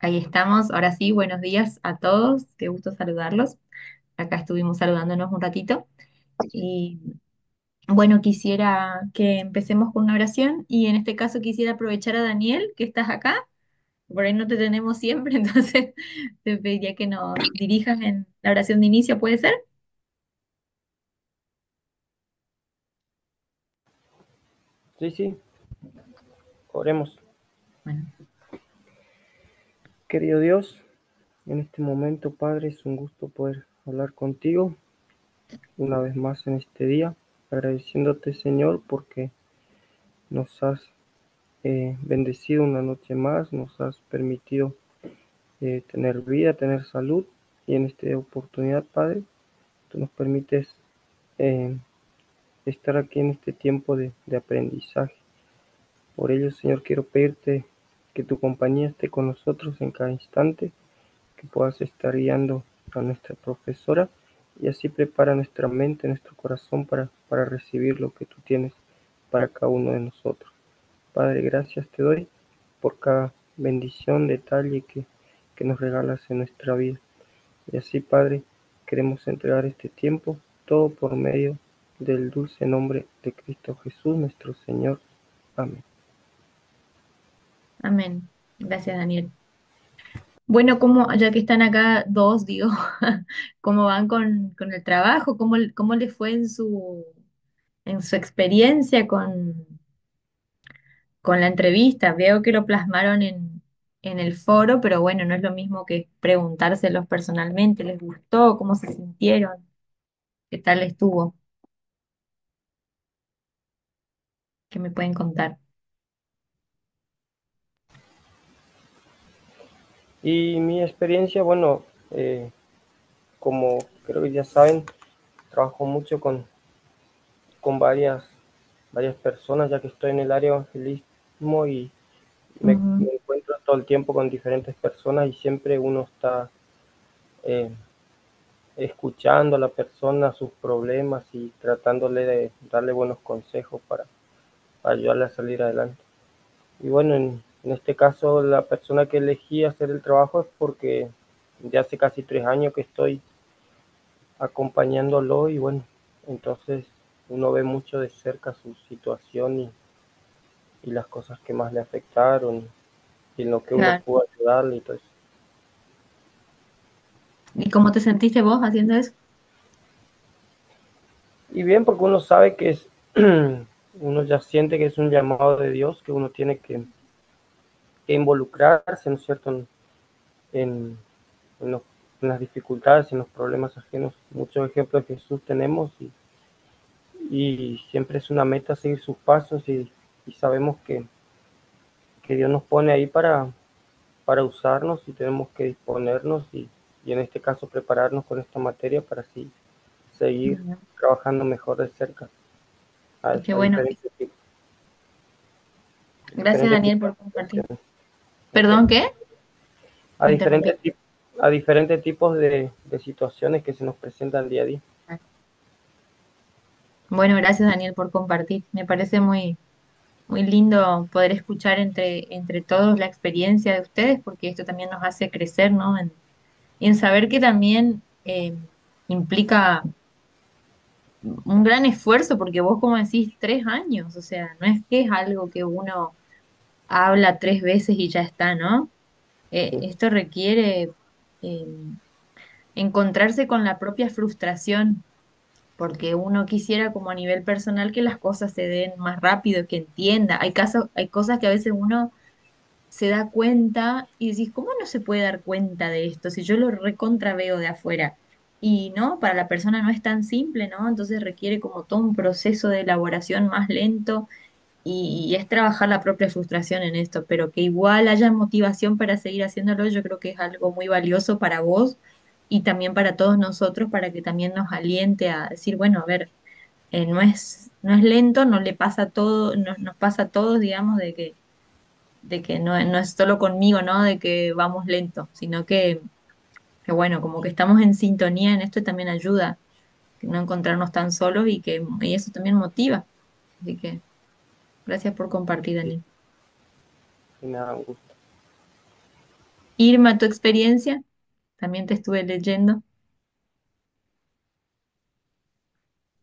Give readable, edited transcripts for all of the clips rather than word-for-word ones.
Ahí estamos. Ahora sí, buenos días a todos. Qué gusto saludarlos. Acá estuvimos saludándonos un ratito. Y bueno, quisiera que empecemos con una oración y en este caso quisiera aprovechar a Daniel, que estás acá. Por ahí no te tenemos siempre, entonces te pediría que nos dirijas en la oración de inicio, ¿puede ser? Sí, sí, oremos. Bueno, Querido Dios, en este momento, Padre, es un gusto poder hablar contigo una vez más en este día, agradeciéndote, Señor, porque nos has bendecido una noche más, nos has permitido tener vida, tener salud, y en esta oportunidad, Padre, tú nos permites eh, estar aquí en este tiempo de aprendizaje. Por ello, Señor, quiero pedirte que tu compañía esté con nosotros en cada instante, que puedas estar guiando a nuestra profesora y así prepara nuestra mente, nuestro corazón para recibir lo que tú tienes para cada uno de nosotros. Padre, gracias te doy por cada bendición, detalle que nos regalas en nuestra vida. Y así, Padre, queremos entregar este tiempo, todo por medio del dulce nombre de Cristo Jesús, nuestro Señor. Amén. amén. Gracias, Daniel. Bueno, como ya que están acá dos, digo, ¿cómo van con el trabajo? ¿Cómo les fue en su experiencia con la entrevista? Veo que lo plasmaron en el foro, pero bueno, no es lo mismo que preguntárselos personalmente. ¿Les gustó? ¿Cómo se sintieron? ¿Qué tal estuvo? ¿Qué me pueden contar? Y mi experiencia, bueno, como creo que ya saben, trabajo mucho con varias personas, ya que estoy en el área de evangelismo y Ujú. me encuentro todo el tiempo con diferentes personas y siempre uno está eh, escuchando a la persona, sus problemas y tratándole de darle buenos consejos para ayudarle a salir adelante. Y bueno, en este caso la persona que elegí hacer el trabajo es porque ya hace casi 3 años que estoy acompañándolo y bueno, entonces uno ve mucho de cerca su situación y las cosas que más le afectaron y en lo que uno Claro. pudo ayudarle y todo eso. ¿Y cómo te sentiste vos haciendo eso? Y bien, porque uno sabe que es, uno ya siente que es un llamado de Dios, que uno tiene que involucrarse, ¿no es cierto?, en, en los- en las dificultades, en los problemas ajenos. Muchos ejemplos de Jesús tenemos y siempre es una meta seguir sus pasos y sabemos que Dios nos pone ahí para usarnos y tenemos que disponernos y en este caso prepararnos con esta materia para así seguir Ujú. trabajando mejor de cerca Qué a bueno. Gracias, diferentes Daniel, tipos por de compartir. situaciones. Ok. ¿Perdón, qué? A Te interrumpí. diferentes, a diferentes tipos de situaciones que se nos presentan día a día. Bueno, gracias, Daniel, por compartir. Me parece muy lindo poder escuchar entre todos la experiencia de ustedes, porque esto también nos hace crecer, ¿no? Y en saber que también implica un gran esfuerzo, porque vos, como decís, 3 años, o sea, no es que es algo que uno habla 3 veces y ya está, ¿no? Sí, Esto requiere eh, encontrarse con la propia frustración, porque uno quisiera como a nivel personal que las cosas se den más rápido, que entienda. Hay cosas que a veces uno se da cuenta y decís, ¿cómo no se puede dar cuenta de esto si yo lo recontra veo de afuera? Y no, para la persona no es tan simple, ¿no? Entonces requiere como todo un proceso de elaboración más lento y es trabajar la propia frustración en esto, pero que igual haya motivación para seguir haciéndolo, yo creo que es algo muy valioso para vos y también para todos nosotros, para que también nos aliente a decir, bueno, a ver, no es lento, no le pasa a todo, nos pasa a todos, digamos, de que no es solo conmigo, ¿no? De que vamos lento, sino que bueno, como que estamos en sintonía en esto también ayuda, que no encontrarnos tan solos y eso también motiva. Así que gracias por compartir, sí, Daniel. y nada, un gusto. Irma, tu experiencia, también te estuve leyendo.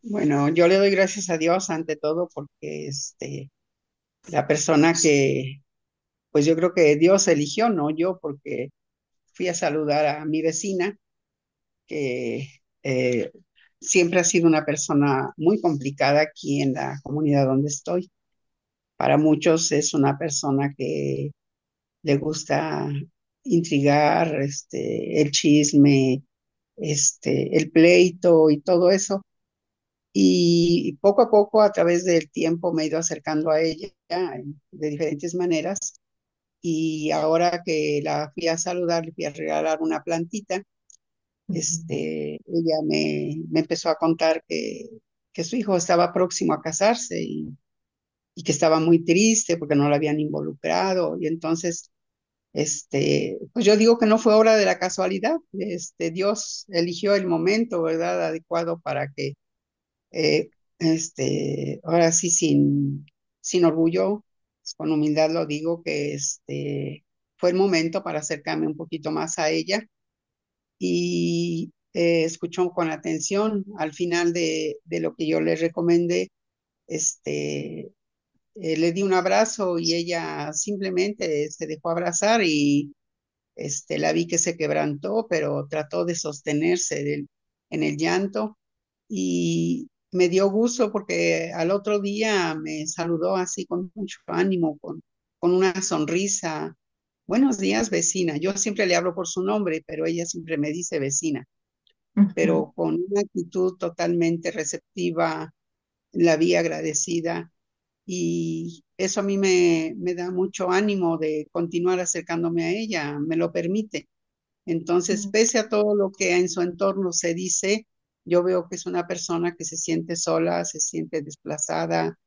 Bueno, yo le doy gracias a Dios ante todo porque la persona que, pues yo creo que Dios eligió, no yo, porque fui a saludar a mi vecina, que siempre ha sido una persona muy complicada aquí en la comunidad donde estoy. Para muchos es una persona que le gusta intrigar, el chisme, el pleito y todo eso. Y poco a poco, a través del tiempo, me he ido acercando a ella de diferentes maneras. Y ahora que la fui a saludar, le fui a regalar una plantita, ella me empezó a contar que su hijo estaba próximo a casarse y que estaba muy triste porque no lo habían involucrado. Y entonces, pues yo digo que no fue obra de la casualidad. Dios eligió el momento, ¿verdad?, adecuado para que eh, ahora sí, sin orgullo, con humildad lo digo, que fue el momento para acercarme un poquito más a ella y escuchó con atención al final de lo que yo le recomendé. este, Le di un abrazo y ella simplemente se dejó abrazar y la vi que se quebrantó, pero trató de sostenerse en el llanto y me dio gusto porque al otro día me saludó así con mucho ánimo, con una sonrisa. Buenos días, vecina. Yo siempre le hablo por su nombre, pero ella siempre me dice vecina, Ujú, pero con una actitud totalmente receptiva, la vi agradecida y eso a mí me da mucho ánimo de continuar acercándome a ella, me lo permite. Entonces, ujú, pese a todo lo que en su entorno se dice, yo veo que es una persona que se siente sola, se siente desplazada,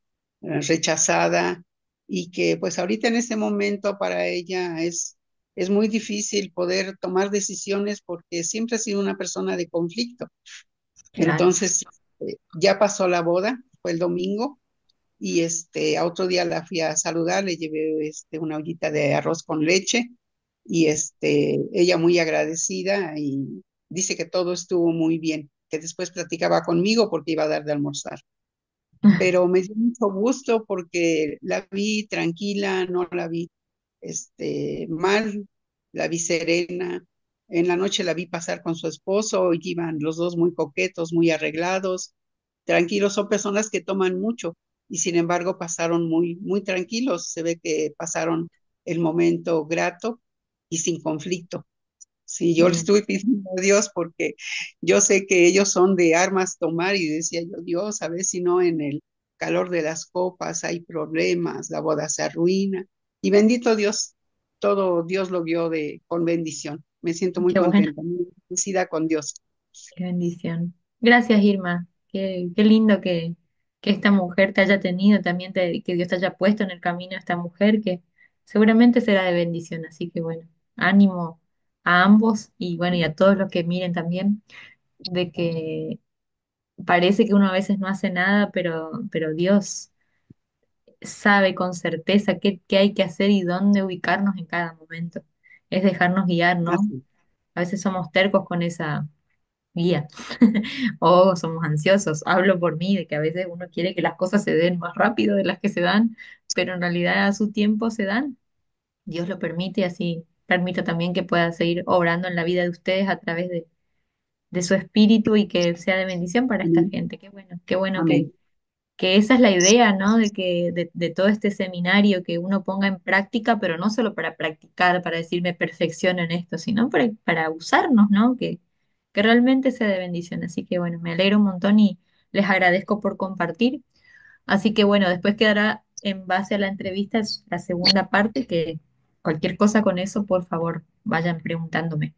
rechazada y que pues ahorita en este momento para ella es muy difícil poder tomar decisiones porque siempre ha sido una persona de conflicto. claro. Entonces, ya pasó la boda, fue el domingo y a otro día la fui a saludar, le llevé una ollita de arroz con leche y ella muy agradecida y dice que todo estuvo muy bien, que después platicaba conmigo porque iba a dar de almorzar. Pero me dio mucho gusto porque la vi tranquila, no la vi mal, la vi serena. En la noche la vi pasar con su esposo y iban los dos muy coquetos, muy arreglados, tranquilos. Son personas que toman mucho y sin embargo pasaron muy, muy tranquilos. Se ve que pasaron el momento grato y sin conflicto. Sí, yo le Mm, estuve pidiendo a Dios porque yo sé que ellos son de armas tomar y decía yo, Dios, a ver si no en el calor de las copas hay problemas, la boda se arruina. Y bendito Dios, todo Dios lo vio con bendición. Me siento muy qué bueno. contenta, muy agradecida con Dios. Qué bendición. Gracias, Irma. Qué lindo que esta mujer te haya tenido, también que Dios te haya puesto en el camino a esta mujer, que seguramente será de bendición. Así que bueno, ánimo a ambos y bueno, y a todos los que miren también, de que parece que uno a veces no hace nada, pero Dios sabe con certeza qué hay que hacer y dónde ubicarnos en cada momento. Es dejarnos guiar, ¿no? Así, A veces somos tercos con esa guía. O somos ansiosos. Hablo por mí, de que a veces uno quiere que las cosas se den más rápido de las que se dan, pero en realidad a su tiempo se dan. Dios lo permite y así permito también que pueda seguir obrando en la vida de ustedes a través de su espíritu y que sea de bendición para esta amén, gente. Qué bueno amén. que esa es la idea, ¿no? De que de todo este seminario que uno ponga en práctica, pero no solo para practicar, para decirme perfección en esto, sino para usarnos, ¿no? Que realmente sea de bendición. Así que bueno, me alegro un montón y les agradezco por compartir. Así que bueno, después quedará en base a la entrevista es la segunda parte, que cualquier cosa con eso, por favor, vayan preguntándome.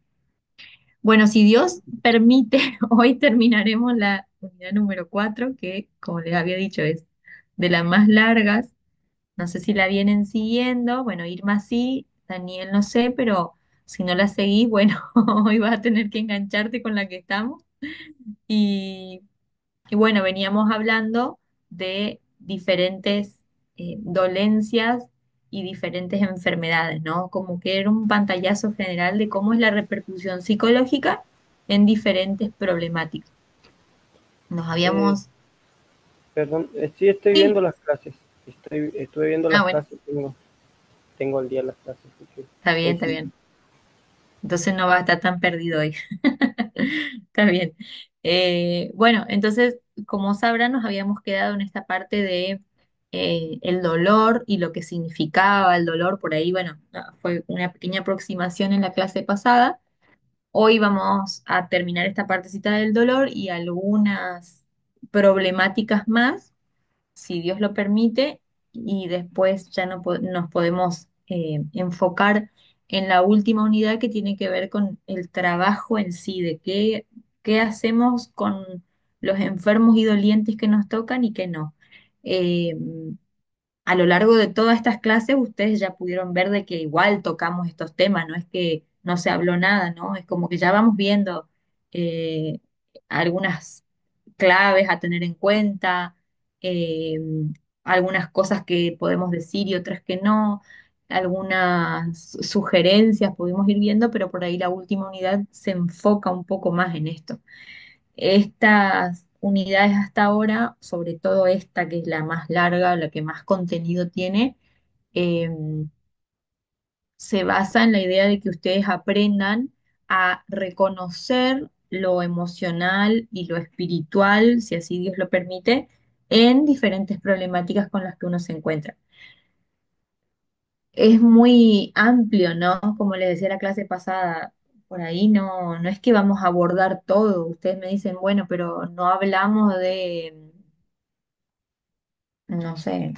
Bueno, si Dios permite, hoy terminaremos la unidad número 4, que como les había dicho es de las más largas. No sé si la vienen siguiendo. Bueno, Irma sí, Daniel no sé, pero si no la seguís, bueno, hoy vas a tener que engancharte con la que estamos. Y, y bueno, veníamos hablando de diferentes dolencias y diferentes enfermedades, ¿no? Como que era un pantallazo general de cómo es la repercusión psicológica en diferentes problemáticas. Nos Eh, habíamos... Perdón, sí estoy Sí, viendo las clases. Estuve viendo ah, las bueno, clases, tengo al día las clases, así que está bien, hoy está sí. bien. Entonces no va a estar tan perdido hoy. Está bien. Bueno, entonces, como sabrán, nos habíamos quedado en esta parte de el dolor y lo que significaba el dolor. Por ahí, bueno, fue una pequeña aproximación en la clase pasada. Hoy vamos a terminar esta partecita del dolor y algunas problemáticas más, si Dios lo permite, y después ya no nos podemos enfocar en la última unidad que tiene que ver con el trabajo en sí, de qué hacemos con los enfermos y dolientes que nos tocan y qué no. Eh, a lo largo de todas estas clases ustedes ya pudieron ver de que igual tocamos estos temas, no es que no se habló nada, ¿no? Es como que ya vamos viendo eh, algunas claves a tener en cuenta, eh, algunas cosas que podemos decir y otras que no, algunas sugerencias pudimos ir viendo, pero por ahí la última unidad se enfoca un poco más en esto. Estas unidades hasta ahora, sobre todo esta que es la más larga, la que más contenido tiene, eh, se basa en la idea de que ustedes aprendan a reconocer lo emocional y lo espiritual, si así Dios lo permite, en diferentes problemáticas con las que uno se encuentra. Es muy amplio, ¿no? Como les decía la clase pasada, por ahí no es que vamos a abordar todo. Ustedes me dicen, bueno, pero no hablamos de, no sé,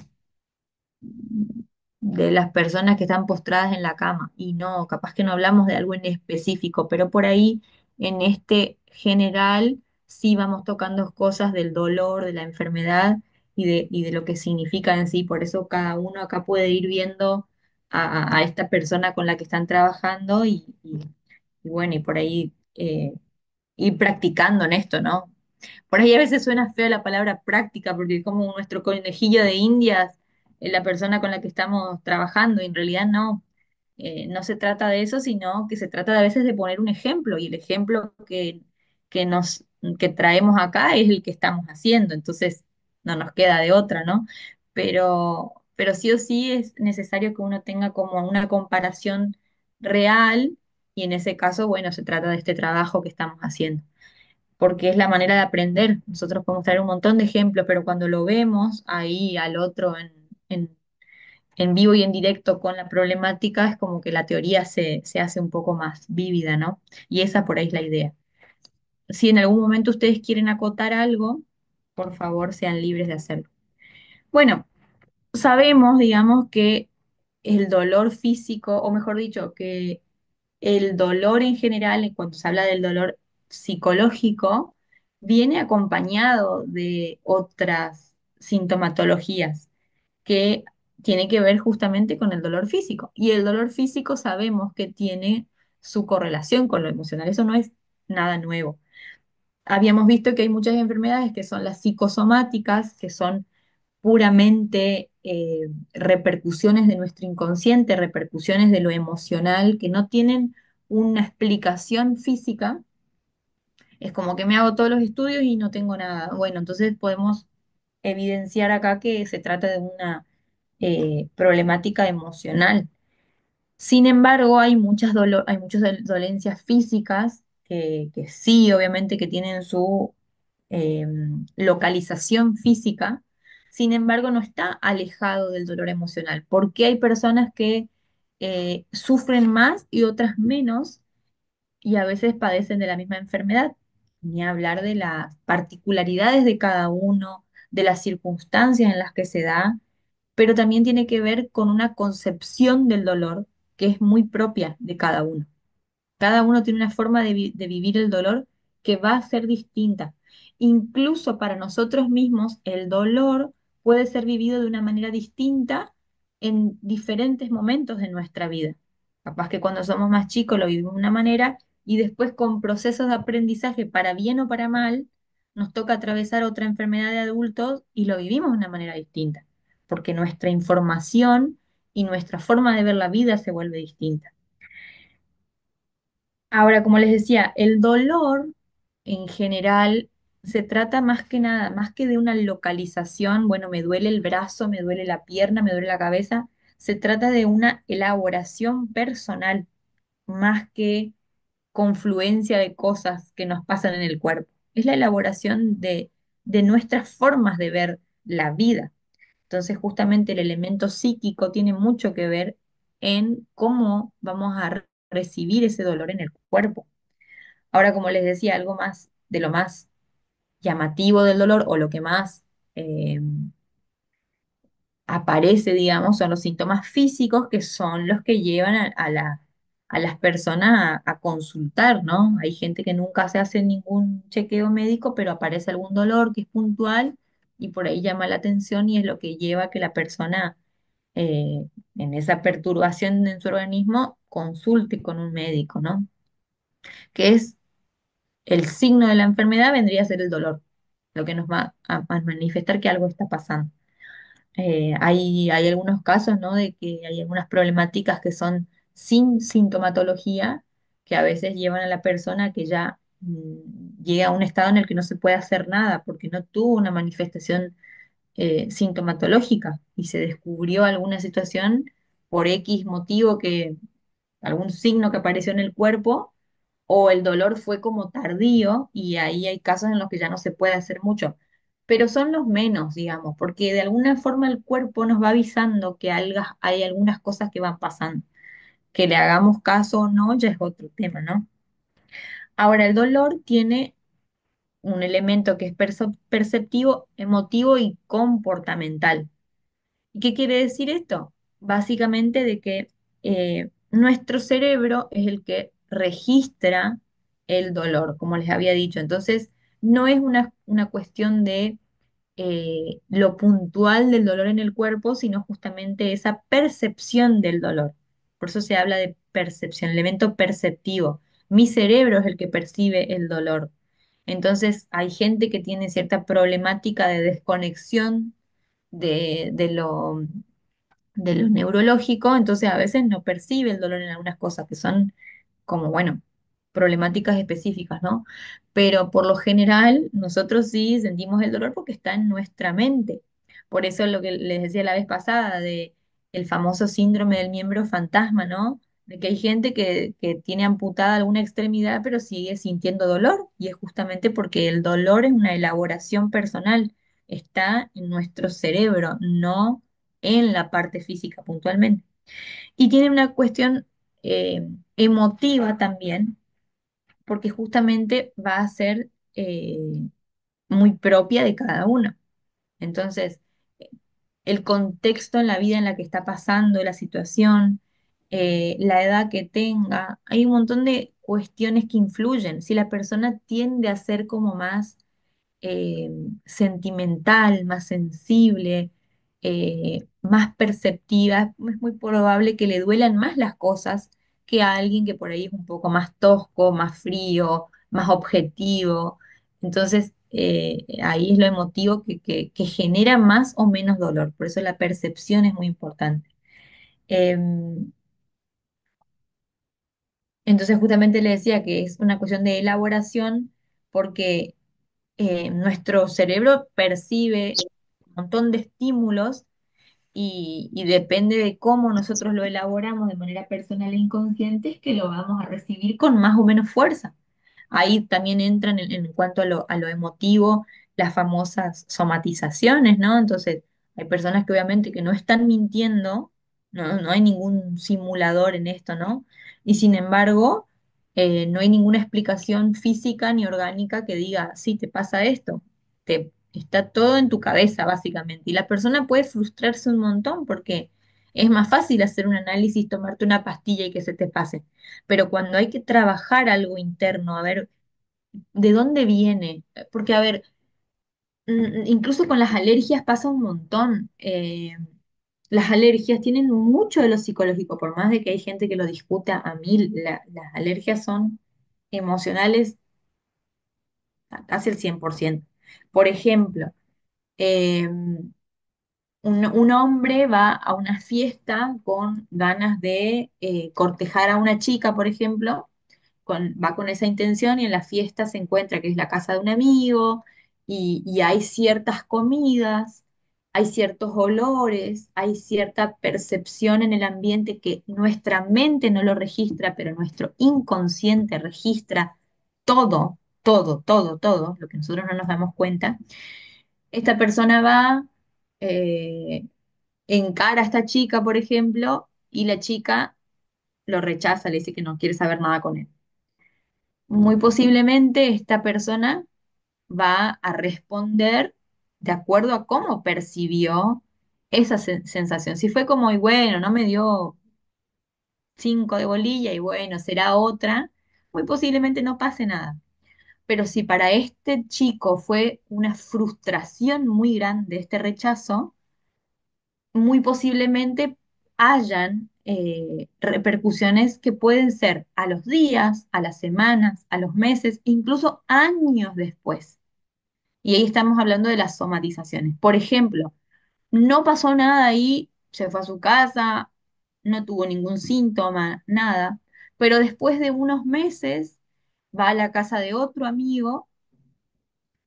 de las personas que están postradas en la cama. Y no, capaz que no hablamos de algo en específico, pero por ahí en este general sí vamos tocando cosas del dolor, de la enfermedad y de lo que significa en sí. Por eso cada uno acá puede ir viendo a esta persona con la que están trabajando y bueno, y por ahí ir practicando en esto, ¿no? Por ahí a veces suena feo la palabra práctica, porque es como nuestro conejillo de Indias, la persona con la que estamos trabajando, y en realidad no, no se trata de eso, sino que se trata de a veces de poner un ejemplo, y el ejemplo que nos, que traemos acá es el que estamos haciendo, entonces no nos queda de otra, ¿no? Pero sí o sí es necesario que uno tenga como una comparación real, y en ese caso, bueno, se trata de este trabajo que estamos haciendo porque es la manera de aprender. Nosotros podemos traer un montón de ejemplos, pero cuando lo vemos ahí al otro en vivo y en directo con la problemática, es como que la teoría se hace un poco más vívida, ¿no? Y esa por ahí es la idea. Si en algún momento ustedes quieren acotar algo, por favor sean libres de hacerlo. Bueno, sabemos, digamos, que el dolor físico, o mejor dicho, que el dolor en general, cuando se habla del dolor psicológico, viene acompañado de otras sintomatologías que tiene que ver justamente con el dolor físico. Y el dolor físico sabemos que tiene su correlación con lo emocional. Eso no es nada nuevo. Habíamos visto que hay muchas enfermedades que son las psicosomáticas, que son puramente repercusiones de nuestro inconsciente, repercusiones de lo emocional, que no tienen una explicación física. Es como que me hago todos los estudios y no tengo nada. Bueno, entonces podemos evidenciar acá que se trata de una problemática emocional. Sin embargo, hay muchas dolencias físicas que sí, obviamente, que tienen su eh, localización física, sin embargo, no está alejado del dolor emocional, porque hay personas que sufren más y otras menos y a veces padecen de la misma enfermedad, ni hablar de las particularidades de cada uno, de las circunstancias en las que se da, pero también tiene que ver con una concepción del dolor que es muy propia de cada uno. Cada uno tiene una forma de vivir el dolor que va a ser distinta. Incluso para nosotros mismos, el dolor puede ser vivido de una manera distinta en diferentes momentos de nuestra vida. Capaz que cuando somos más chicos lo vivimos de una manera y después con procesos de aprendizaje, para bien o para mal, nos toca atravesar otra enfermedad de adultos y lo vivimos de una manera distinta, porque nuestra información y nuestra forma de ver la vida se vuelve distinta. Ahora, como les decía, el dolor en general se trata más que nada, más que de una localización, bueno, me duele el brazo, me duele la pierna, me duele la cabeza, se trata de una elaboración personal más que confluencia de cosas que nos pasan en el cuerpo. Es la elaboración de nuestras formas de ver la vida. Entonces, justamente el elemento psíquico tiene mucho que ver en cómo vamos a recibir ese dolor en el cuerpo. Ahora, como les decía, algo más de lo más llamativo del dolor o lo que más eh, aparece, digamos, son los síntomas físicos que son los que llevan a las personas a consultar, ¿no? Hay gente que nunca se hace ningún chequeo médico, pero aparece algún dolor que es puntual y por ahí llama la atención y es lo que lleva a que la persona en esa perturbación en su organismo consulte con un médico, ¿no? Que es el signo de la enfermedad vendría a ser el dolor, lo que nos va a manifestar que algo está pasando. Hay algunos casos, ¿no? De que hay algunas problemáticas que son sin sintomatología, que a veces llevan a la persona a que ya llega a un estado en el que no se puede hacer nada porque no tuvo una manifestación sintomatológica y se descubrió alguna situación por X motivo que algún signo que apareció en el cuerpo o el dolor fue como tardío y ahí hay casos en los que ya no se puede hacer mucho. Pero son los menos, digamos, porque de alguna forma el cuerpo nos va avisando que hay algunas cosas que van pasando. Que le hagamos caso o no, ya es otro tema, ¿no? Ahora, el dolor tiene un elemento que es perceptivo, emotivo y comportamental. ¿Y qué quiere decir esto? Básicamente de que nuestro cerebro es el que registra el dolor, como les había dicho. Entonces, no es una cuestión de lo puntual del dolor en el cuerpo, sino justamente esa percepción del dolor. Por eso se habla de percepción, elemento perceptivo. Mi cerebro es el que percibe el dolor. Entonces, hay gente que tiene cierta problemática de desconexión de lo neurológico, entonces a veces no percibe el dolor en algunas cosas que son como, bueno, problemáticas específicas, ¿no? Pero por lo general nosotros sí sentimos el dolor porque está en nuestra mente. Por eso lo que les decía la vez pasada de el famoso síndrome del miembro fantasma, ¿no? De que hay gente que tiene amputada alguna extremidad pero sigue sintiendo dolor y es justamente porque el dolor es una elaboración personal, está en nuestro cerebro, no en la parte física puntualmente. Y tiene una cuestión emotiva también, porque justamente va a ser muy propia de cada uno. Entonces, el contexto en la vida en la que está pasando, la situación, la edad que tenga, hay un montón de cuestiones que influyen. Si la persona tiende a ser como más eh, sentimental, más sensible, más perceptiva, es muy probable que le duelan más las cosas que a alguien que por ahí es un poco más tosco, más frío, más objetivo. Entonces, ahí es lo emotivo que genera más o menos dolor. Por eso la percepción es muy importante. Em, entonces, justamente le decía que es una cuestión de elaboración porque nuestro cerebro percibe un montón de estímulos y depende de cómo nosotros lo elaboramos de manera personal e inconsciente, es que lo vamos a recibir con más o menos fuerza. Ahí también entran en cuanto a lo emotivo las famosas somatizaciones, ¿no? Entonces, hay personas que obviamente que no están mintiendo, no hay ningún simulador en esto, ¿no? Y sin embargo, no hay ninguna explicación física ni orgánica que diga, sí, te pasa esto. Está todo en tu cabeza, básicamente. Y la persona puede frustrarse un montón porque es más fácil hacer un análisis, tomarte una pastilla y que se te pase. Pero cuando hay que trabajar algo interno, a ver de dónde viene, porque a ver, incluso con las alergias pasa un montón. Las alergias tienen mucho de lo psicológico, por más de que hay gente que lo discuta a mil, las alergias son emocionales casi el 100%. Por ejemplo, eh, un hombre va a una fiesta con ganas de cortejar a una chica, por ejemplo, va con esa intención y en la fiesta se encuentra que es la casa de un amigo y hay ciertas comidas, hay ciertos olores, hay cierta percepción en el ambiente que nuestra mente no lo registra, pero nuestro inconsciente registra todo, todo, todo, todo, lo que nosotros no nos damos cuenta. Esta persona va, eh, encara a esta chica, por ejemplo, y la chica lo rechaza, le dice que no quiere saber nada con él. Muy posiblemente esta persona va a responder de acuerdo a cómo percibió esa sensación. Si fue como, y bueno, no me dio 5 de bolilla y bueno, será otra, muy posiblemente no pase nada. Pero si para este chico fue una frustración muy grande este rechazo, muy posiblemente hayan repercusiones que pueden ser a los días, a las semanas, a los meses, incluso años después. Y ahí estamos hablando de las somatizaciones. Por ejemplo, no pasó nada ahí, se fue a su casa, no tuvo ningún síntoma, nada, pero después de unos meses va a la casa de otro amigo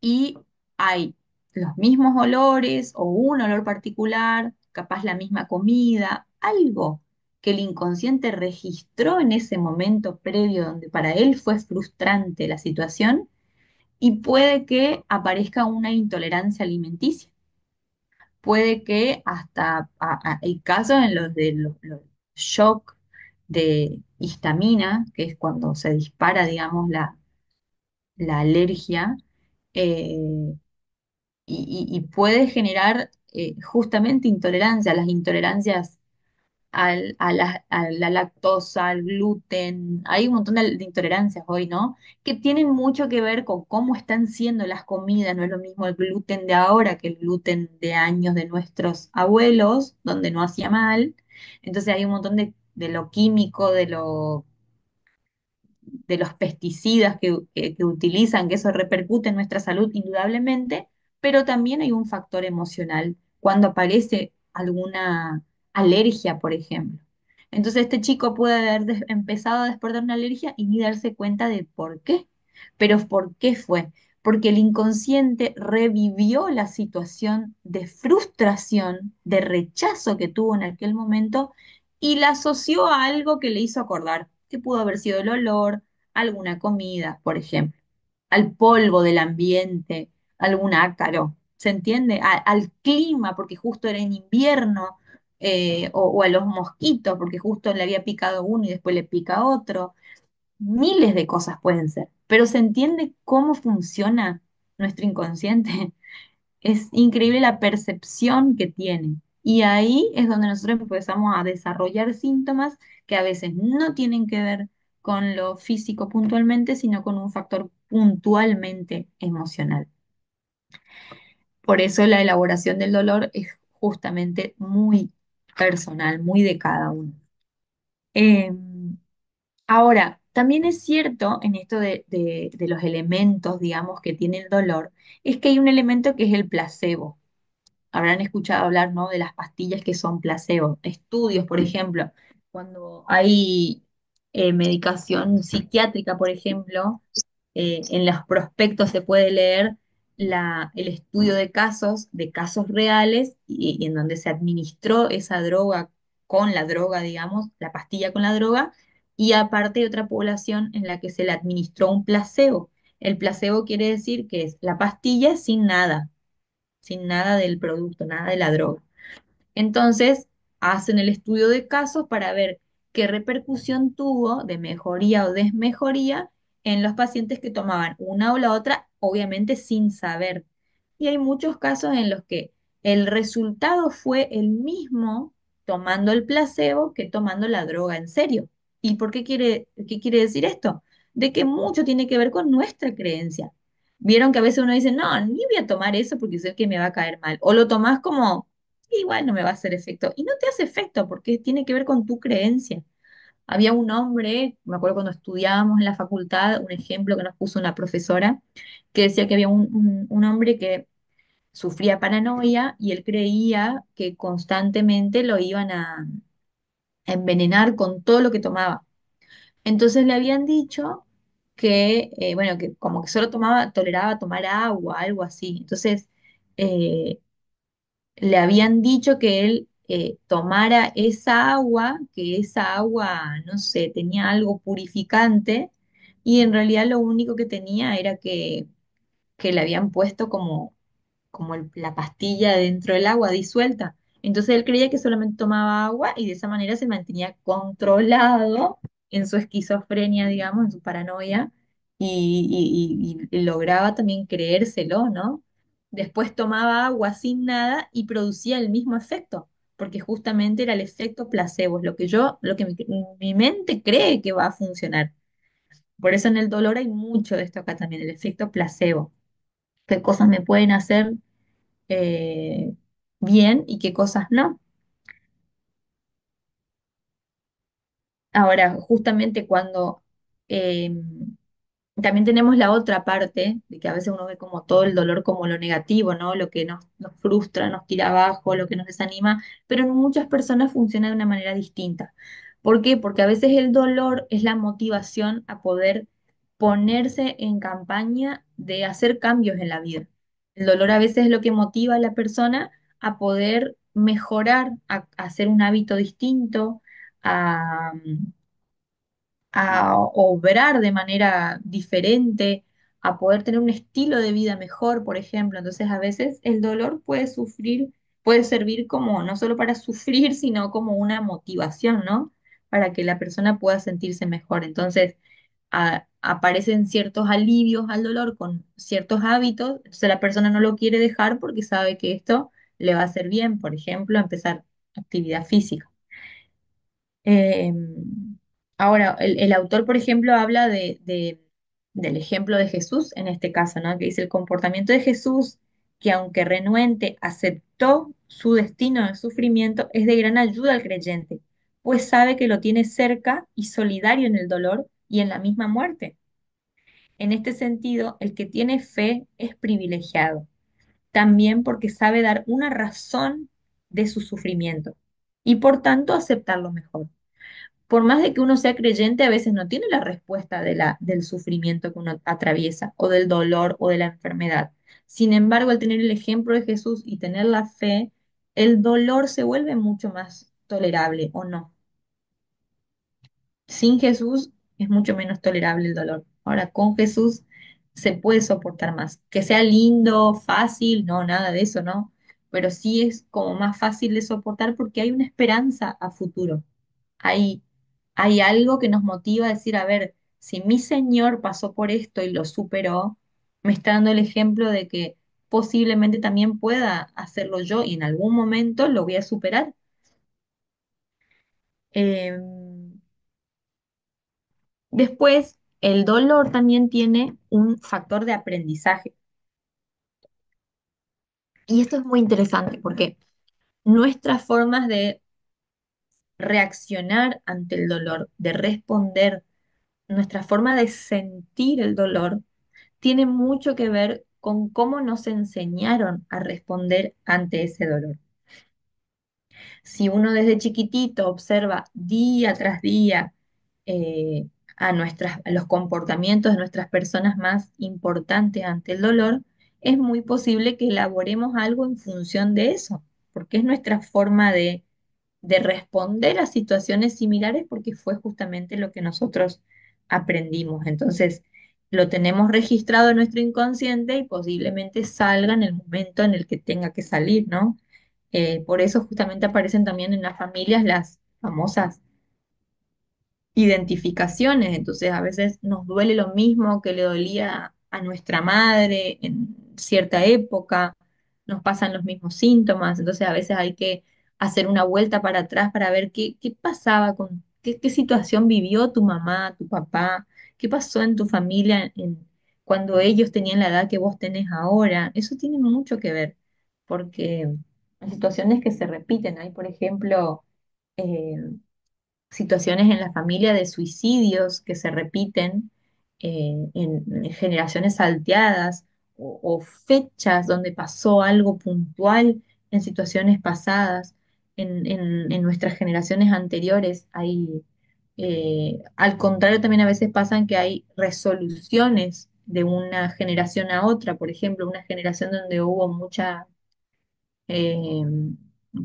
y hay los mismos olores o un olor particular, capaz la misma comida, algo que el inconsciente registró en ese momento previo donde para él fue frustrante la situación y puede que aparezca una intolerancia alimenticia. Puede que hasta hay casos en los de los shock de histamina, que es cuando se dispara, digamos, la alergia, eh, y puede generar justamente intolerancia. Las intolerancias a la lactosa, al gluten. Hay un montón de intolerancias hoy, ¿no? Que tienen mucho que ver con cómo están siendo las comidas. No es lo mismo el gluten de ahora que el gluten de años de nuestros abuelos, donde no hacía mal. Entonces hay un montón de lo químico, de los pesticidas que utilizan, que eso repercute en nuestra salud indudablemente, pero también hay un factor emocional cuando aparece alguna alergia, por ejemplo. Entonces este chico puede haber empezado a despertar una alergia y ni darse cuenta de por qué. Pero ¿por qué fue? Porque el inconsciente revivió la situación de frustración, de rechazo que tuvo en aquel momento y la asoció a algo que le hizo acordar, que pudo haber sido el olor, alguna comida, por ejemplo, al polvo del ambiente, algún ácaro, ¿se entiende? Al clima, porque justo era en invierno, o a los mosquitos, porque justo le había picado uno y después le pica otro. Miles de cosas pueden ser, pero ¿se entiende cómo funciona nuestro inconsciente? Es increíble la percepción que tiene. Y ahí es donde nosotros empezamos a desarrollar síntomas que a veces no tienen que ver con lo físico puntualmente, sino con un factor puntualmente emocional. Por eso la elaboración del dolor es justamente muy personal, muy de cada uno. Eh, Ahora, también es cierto en esto de los elementos, digamos, que tiene el dolor, es que hay un elemento que es el placebo. Habrán escuchado hablar, ¿no? De las pastillas que son placebo. Estudios, por ejemplo, cuando hay medicación psiquiátrica, por ejemplo, en los prospectos se puede leer el estudio de casos reales, y en donde se administró esa droga con la droga, digamos, la pastilla con la droga, y aparte hay otra población en la que se le administró un placebo. El placebo quiere decir que es la pastilla sin nada del producto, nada de la droga. Entonces, hacen el estudio de casos para ver qué repercusión tuvo de mejoría o desmejoría en los pacientes que tomaban una o la otra, obviamente sin saber. Y hay muchos casos en los que el resultado fue el mismo tomando el placebo que tomando la droga en serio. ¿Y por qué quiere decir esto? De que mucho tiene que ver con nuestra creencia. Vieron que a veces uno dice, no, ni voy a tomar eso porque sé que me va a caer mal. O lo tomás como igual no me va a hacer efecto. Y no te hace efecto porque tiene que ver con tu creencia. Había un hombre, me acuerdo cuando estudiábamos en la facultad, un ejemplo que nos puso una profesora, que decía que había un hombre que sufría paranoia y él creía que constantemente lo iban a envenenar con todo lo que tomaba. Entonces le habían dicho que, bueno, que como que solo tomaba, toleraba tomar agua, algo así. Entonces, eh, le habían dicho que él tomara esa agua, que esa agua, no sé, tenía algo purificante, y en realidad lo único que tenía era que le habían puesto como la pastilla dentro del agua disuelta. Entonces él creía que solamente tomaba agua y de esa manera se mantenía controlado en su esquizofrenia, digamos, en su paranoia, y lograba también creérselo, ¿no? Después tomaba agua sin nada y producía el mismo efecto, porque justamente era el efecto placebo, es lo que mi mente cree que va a funcionar. Por eso en el dolor hay mucho de esto acá también, el efecto placebo. ¿Qué cosas me pueden hacer eh, bien y qué cosas no? Ahora, justamente cuando eh, también tenemos la otra parte, de que a veces uno ve como todo el dolor como lo negativo, ¿no? Lo que nos frustra, nos tira abajo, lo que nos desanima, pero en muchas personas funciona de una manera distinta. ¿Por qué? Porque a veces el dolor es la motivación a poder ponerse en campaña de hacer cambios en la vida. El dolor a veces es lo que motiva a la persona a poder mejorar, a hacer un hábito distinto, a a obrar de manera diferente, a poder tener un estilo de vida mejor, por ejemplo. Entonces, a veces el dolor puede servir como no solo para sufrir, sino como una motivación, ¿no? Para que la persona pueda sentirse mejor. Entonces, aparecen ciertos alivios al dolor con ciertos hábitos, entonces la persona no lo quiere dejar porque sabe que esto le va a hacer bien, por ejemplo, empezar actividad física. Eh, Ahora, el autor, por ejemplo, habla del ejemplo de Jesús en este caso, ¿no? Que dice el comportamiento de Jesús, que aunque renuente, aceptó su destino de sufrimiento, es de gran ayuda al creyente, pues sabe que lo tiene cerca y solidario en el dolor y en la misma muerte. En este sentido, el que tiene fe es privilegiado, también porque sabe dar una razón de su sufrimiento y por tanto aceptarlo mejor. Por más de que uno sea creyente, a veces no tiene la respuesta del sufrimiento que uno atraviesa, o del dolor, o de la enfermedad. Sin embargo, al tener el ejemplo de Jesús y tener la fe, el dolor se vuelve mucho más tolerable, ¿o no? Sin Jesús es mucho menos tolerable el dolor. Ahora, con Jesús se puede soportar más. Que sea lindo, fácil, no, nada de eso, ¿no? Pero sí es como más fácil de soportar porque hay una esperanza a futuro. Hay, hay algo que nos motiva a decir, a ver, si mi Señor pasó por esto y lo superó, me está dando el ejemplo de que posiblemente también pueda hacerlo yo y en algún momento lo voy a superar. Después, el dolor también tiene un factor de aprendizaje. Y esto es muy interesante porque nuestras formas de reaccionar ante el dolor, de responder, nuestra forma de sentir el dolor, tiene mucho que ver con cómo nos enseñaron a responder ante ese dolor. Si uno desde chiquitito observa día tras día a los comportamientos de nuestras personas más importantes ante el dolor, es muy posible que elaboremos algo en función de eso, porque es nuestra forma de responder a situaciones similares porque fue justamente lo que nosotros aprendimos. Entonces, lo tenemos registrado en nuestro inconsciente y posiblemente salga en el momento en el que tenga que salir, ¿no? Por eso justamente aparecen también en las familias las famosas identificaciones. Entonces, a veces nos duele lo mismo que le dolía a nuestra madre en cierta época, nos pasan los mismos síntomas. Entonces, a veces hay que hacer una vuelta para atrás para ver qué pasaba qué situación vivió tu mamá, tu papá, qué pasó en tu familia cuando ellos tenían la edad que vos tenés ahora. Eso tiene mucho que ver, porque hay situaciones que se repiten. Hay, por ejemplo, eh, situaciones en la familia de suicidios que se repiten en generaciones salteadas o fechas donde pasó algo puntual en situaciones pasadas, en nuestras generaciones anteriores. Al contrario, también a veces pasan que hay resoluciones de una generación a otra, por ejemplo, una generación donde hubo mucha eh,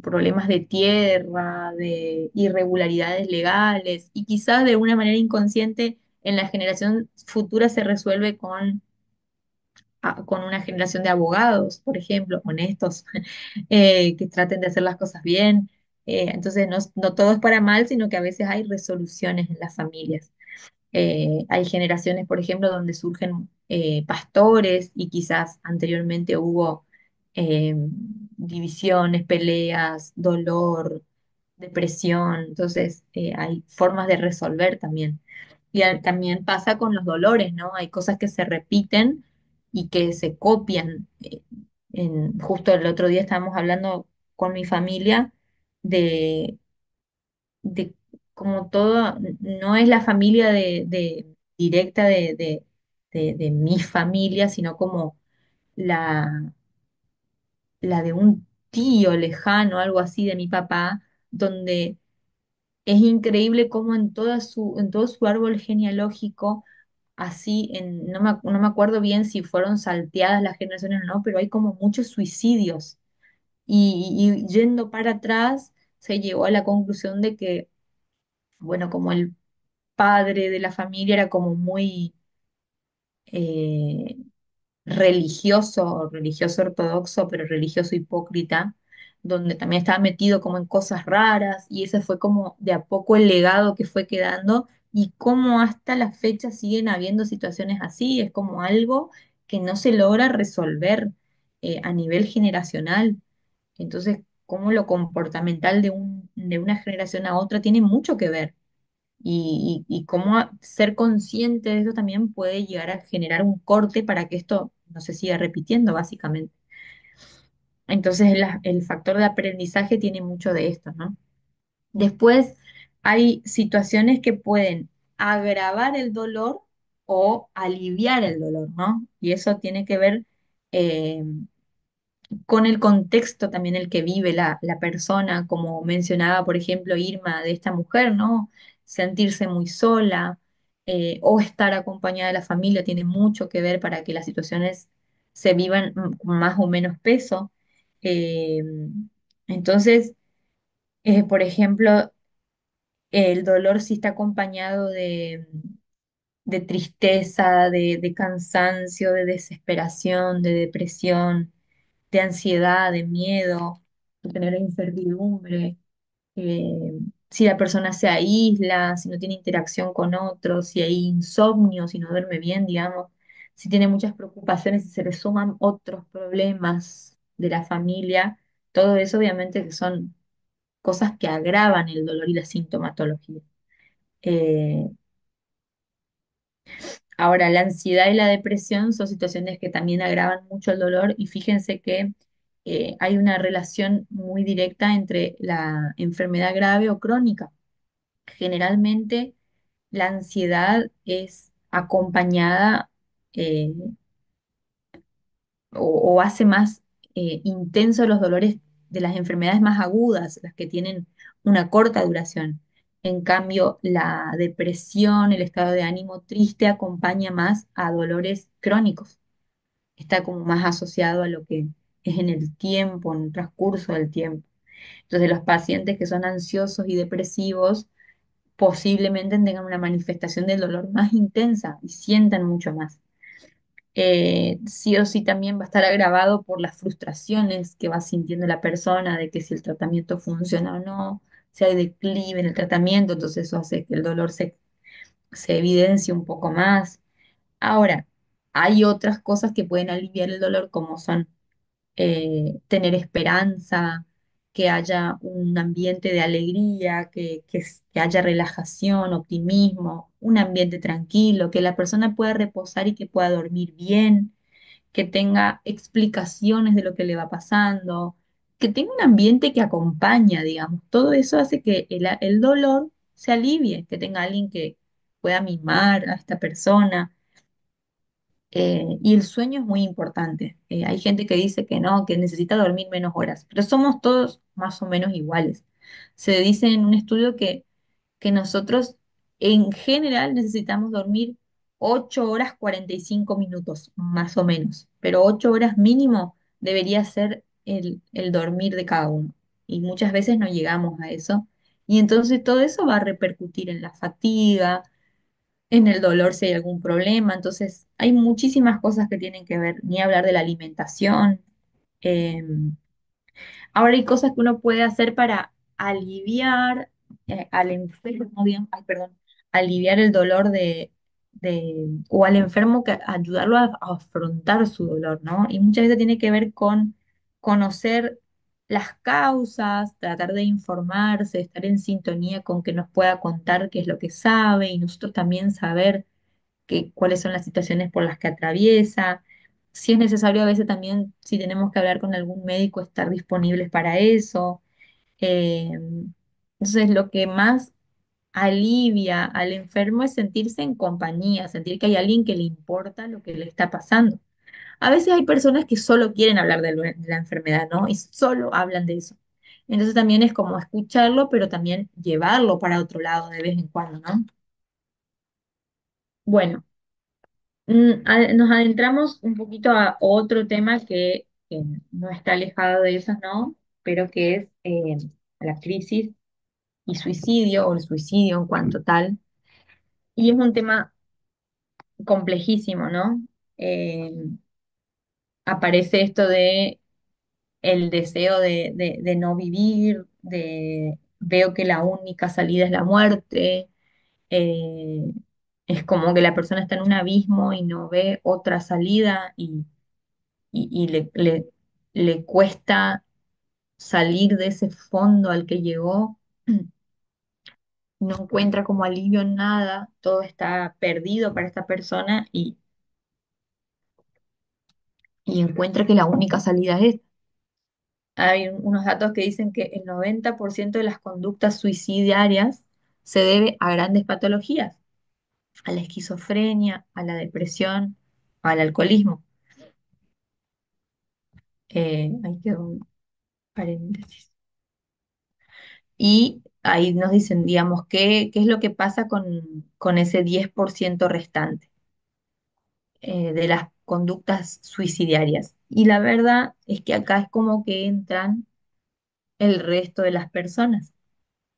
problemas de tierra, de irregularidades legales, y quizás de una manera inconsciente en la generación futura se resuelve con una generación de abogados, por ejemplo, honestos, que traten de hacer las cosas bien. Entonces, no todo es para mal, sino que a veces hay resoluciones en las familias. Hay generaciones, por ejemplo, donde surgen pastores y quizás anteriormente hubo divisiones, peleas, dolor, depresión. Entonces, hay formas de resolver también. También pasa con los dolores, ¿no? Hay cosas que se repiten y que se copian. Justo el otro día estábamos hablando con mi familia de como todo, no es la familia directa de mi familia, sino como la, la de un tío lejano, algo así de mi papá, donde es increíble cómo en todo su árbol genealógico, así, no me acuerdo bien si fueron salteadas las generaciones o no, pero hay como muchos suicidios. Y yendo para atrás, se llegó a la conclusión de que, bueno, como el padre de la familia era como muy eh, religioso, religioso ortodoxo, pero religioso hipócrita, donde también estaba metido como en cosas raras, y ese fue como de a poco el legado que fue quedando, y cómo hasta la fecha siguen habiendo situaciones así, es como algo que no se logra resolver a nivel generacional. Entonces, cómo lo comportamental de una generación a otra tiene mucho que ver y cómo ser consciente de eso también puede llegar a generar un corte para que esto no se siga repitiendo, básicamente. Entonces, el factor de aprendizaje tiene mucho de esto, ¿no? Después, hay situaciones que pueden agravar el dolor o aliviar el dolor, ¿no? Y eso tiene que ver eh, con el contexto también el que vive la persona, como mencionaba, por ejemplo, Irma, de esta mujer, ¿no? Sentirse muy sola o estar acompañada de la familia tiene mucho que ver para que las situaciones se vivan con más o menos peso. Eh, entonces, por ejemplo, el dolor si está acompañado de tristeza, de cansancio, de desesperación, de depresión, de ansiedad, de miedo, de tener incertidumbre, eh, si la persona se aísla, si no tiene interacción con otros, si hay insomnio, si no duerme bien, digamos, si tiene muchas preocupaciones y se le suman otros problemas de la familia, todo eso obviamente que son cosas que agravan el dolor y la sintomatología. Eh, Ahora, la ansiedad y la depresión son situaciones que también agravan mucho el dolor y fíjense que hay una relación muy directa entre la enfermedad grave o crónica. Generalmente la ansiedad es acompañada eh, o hace más intensos los dolores de las enfermedades más agudas, las que tienen una corta duración. En cambio, la depresión, el estado de ánimo triste acompaña más a dolores crónicos. Está como más asociado a lo que es en el tiempo, en el transcurso del tiempo. Entonces, los pacientes que son ansiosos y depresivos posiblemente tengan una manifestación del dolor más intensa y sientan mucho más. Sí o sí también va a estar agravado por las frustraciones que va sintiendo la persona de que si el tratamiento funciona o no, si hay declive en el tratamiento, entonces eso hace que el dolor se evidencie un poco más. Ahora, hay otras cosas que pueden aliviar el dolor, como son tener esperanza, que haya un ambiente de alegría, que haya relajación, optimismo, un ambiente tranquilo, que la persona pueda reposar y que pueda dormir bien, que tenga explicaciones de lo que le va pasando, que tenga un ambiente que acompaña, digamos. Todo eso hace que el dolor se alivie, que tenga alguien que pueda mimar a esta persona. Y el sueño es muy importante. Hay gente que dice que no, que necesita dormir menos horas, pero somos todos más o menos iguales. Se dice en un estudio que nosotros en general necesitamos dormir 8 horas 45 minutos, más o menos, pero 8 horas mínimo debería ser el dormir de cada uno. Y muchas veces no llegamos a eso. Y entonces todo eso va a repercutir en la fatiga, en el dolor si hay algún problema. Entonces hay muchísimas cosas que tienen que ver, ni hablar de la alimentación. em, Ahora hay cosas que uno puede hacer para aliviar al enfermo, ay, perdón, aliviar el dolor o al enfermo, que ayudarlo a afrontar su dolor, ¿no? Y muchas veces tiene que ver con conocer las causas, tratar de informarse, estar en sintonía con que nos pueda contar qué es lo que sabe y nosotros también saber cuáles son las situaciones por las que atraviesa. Si es necesario, a veces también, si tenemos que hablar con algún médico, estar disponibles para eso. Eh, entonces, lo que más alivia al enfermo es sentirse en compañía, sentir que hay alguien que le importa lo que le está pasando. A veces hay personas que solo quieren hablar de la enfermedad, ¿no? Y solo hablan de eso. Entonces también es como escucharlo, pero también llevarlo para otro lado de vez en cuando, ¿no? Bueno. Nos adentramos un poquito a otro tema que no está alejado de eso, ¿no? Pero que es la crisis y suicidio o el suicidio en cuanto tal. Y es un tema complejísimo, ¿no? Eh, Aparece esto de el deseo de no vivir, de veo que la única salida es la muerte. eh, es como que la persona está en un abismo y no ve otra salida y le cuesta salir de ese fondo al que llegó, no encuentra como alivio en nada, todo está perdido para esta persona y encuentra que la única salida es esta. Hay unos datos que dicen que el 90% de las conductas suicidiarias se debe a grandes patologías, a la esquizofrenia, a la depresión, al alcoholismo. Ahí quedó un paréntesis. Y ahí nos dicen, digamos, qué es lo que pasa con ese 10% restante de las conductas suicidiarias. Y la verdad es que acá es como que entran el resto de las personas,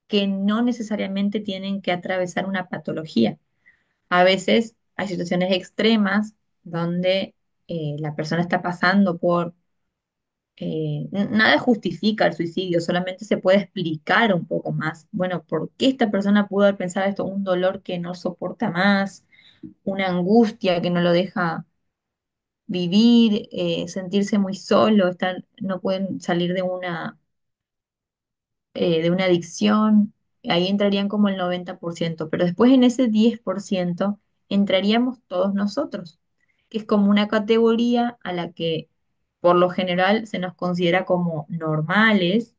que no necesariamente tienen que atravesar una patología. A veces hay situaciones extremas donde la persona está pasando por nada justifica el suicidio, solamente se puede explicar un poco más. Bueno, ¿por qué esta persona pudo haber pensado esto? Un dolor que no soporta más, una angustia que no lo deja vivir, sentirse muy solo, no pueden salir de una adicción. Ahí entrarían como el 90%, pero después en ese 10% entraríamos todos nosotros, que es como una categoría a la que por lo general se nos considera como normales.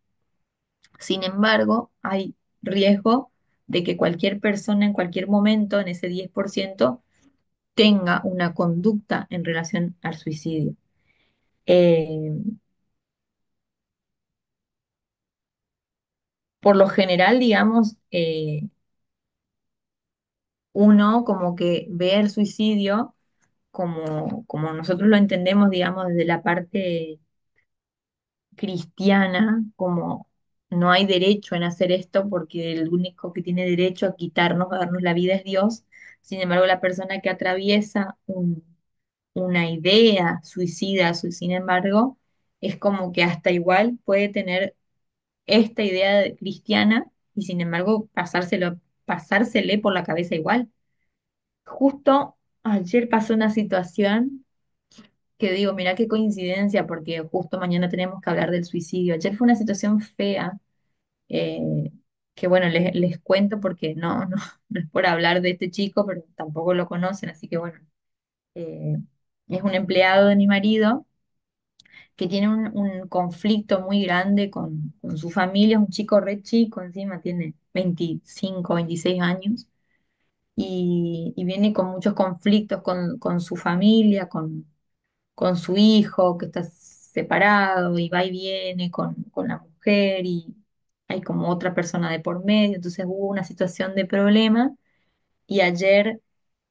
Sin embargo, hay riesgo de que cualquier persona en cualquier momento, en ese 10%, tenga una conducta en relación al suicidio. Eh, por lo general, digamos, uno como que ve el suicidio como nosotros lo entendemos, digamos, desde la parte cristiana, como no hay derecho en hacer esto porque el único que tiene derecho a quitarnos, a darnos la vida es Dios. Sin embargo, la persona que atraviesa una idea suicida, sin embargo, es como que hasta igual puede tener esta cristiana y sin embargo pasársele por la cabeza igual. Justo ayer pasó una situación que digo, mira qué coincidencia, porque justo mañana tenemos que hablar del suicidio. Ayer fue una situación fea, eh, que bueno, les cuento porque no es por hablar de este chico, pero tampoco lo conocen, así que bueno, eh, es un empleado de mi marido que tiene un conflicto muy grande con su familia, es un chico re chico, encima tiene 25 26 años, y viene con muchos conflictos con su familia, con su hijo que está separado y va y viene con la mujer y hay como otra persona de por medio, entonces hubo una situación de problema y ayer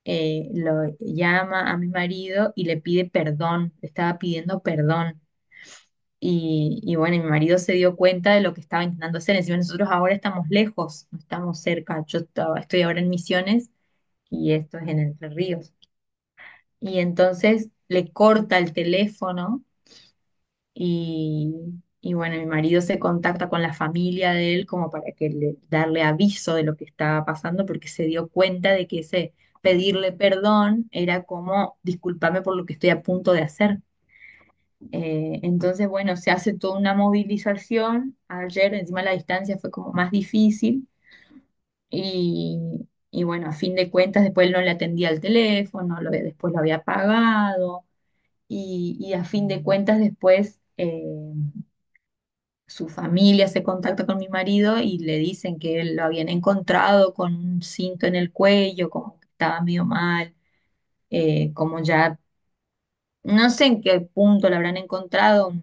lo llama a mi marido y le pide perdón, le estaba pidiendo perdón. Y bueno, y mi marido se dio cuenta de lo que estaba intentando hacer. Encima nosotros ahora estamos lejos, no estamos cerca. Estoy ahora en Misiones y esto es en Entre Ríos. Y entonces le corta el teléfono y, y bueno, mi marido se contacta con la familia de él como para darle aviso de lo que estaba pasando porque se dio cuenta de que ese pedirle perdón era como disculparme por lo que estoy a punto de hacer. Entonces, bueno, se hace toda una movilización. Ayer, encima la distancia fue como más difícil y bueno, a fin de cuentas, después él no le atendía el teléfono, después lo había pagado y a fin de cuentas, después su familia se contacta con mi marido y le dicen que él lo habían encontrado con un cinto en el cuello, como que estaba medio mal, como ya no sé en qué punto lo habrán encontrado,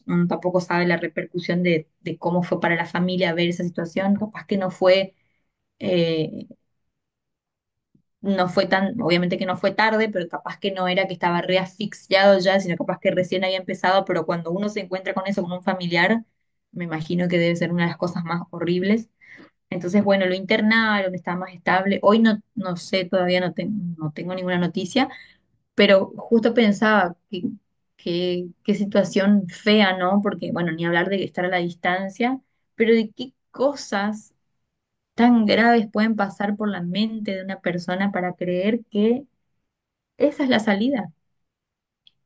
uno tampoco sabe la repercusión de cómo fue para la familia ver esa situación, capaz que eh, no fue tan, obviamente que no fue tarde, pero capaz que no era que estaba reasfixiado ya, sino capaz que recién había empezado, pero cuando uno se encuentra con eso, con un familiar, me imagino que debe ser una de las cosas más horribles. Entonces, bueno, lo internaron, está más estable. Hoy no sé, todavía no tengo ninguna noticia, pero justo pensaba qué situación fea, ¿no? Porque, bueno, ni hablar de estar a la distancia, pero de qué cosas tan graves pueden pasar por la mente de una persona para creer que esa es la salida,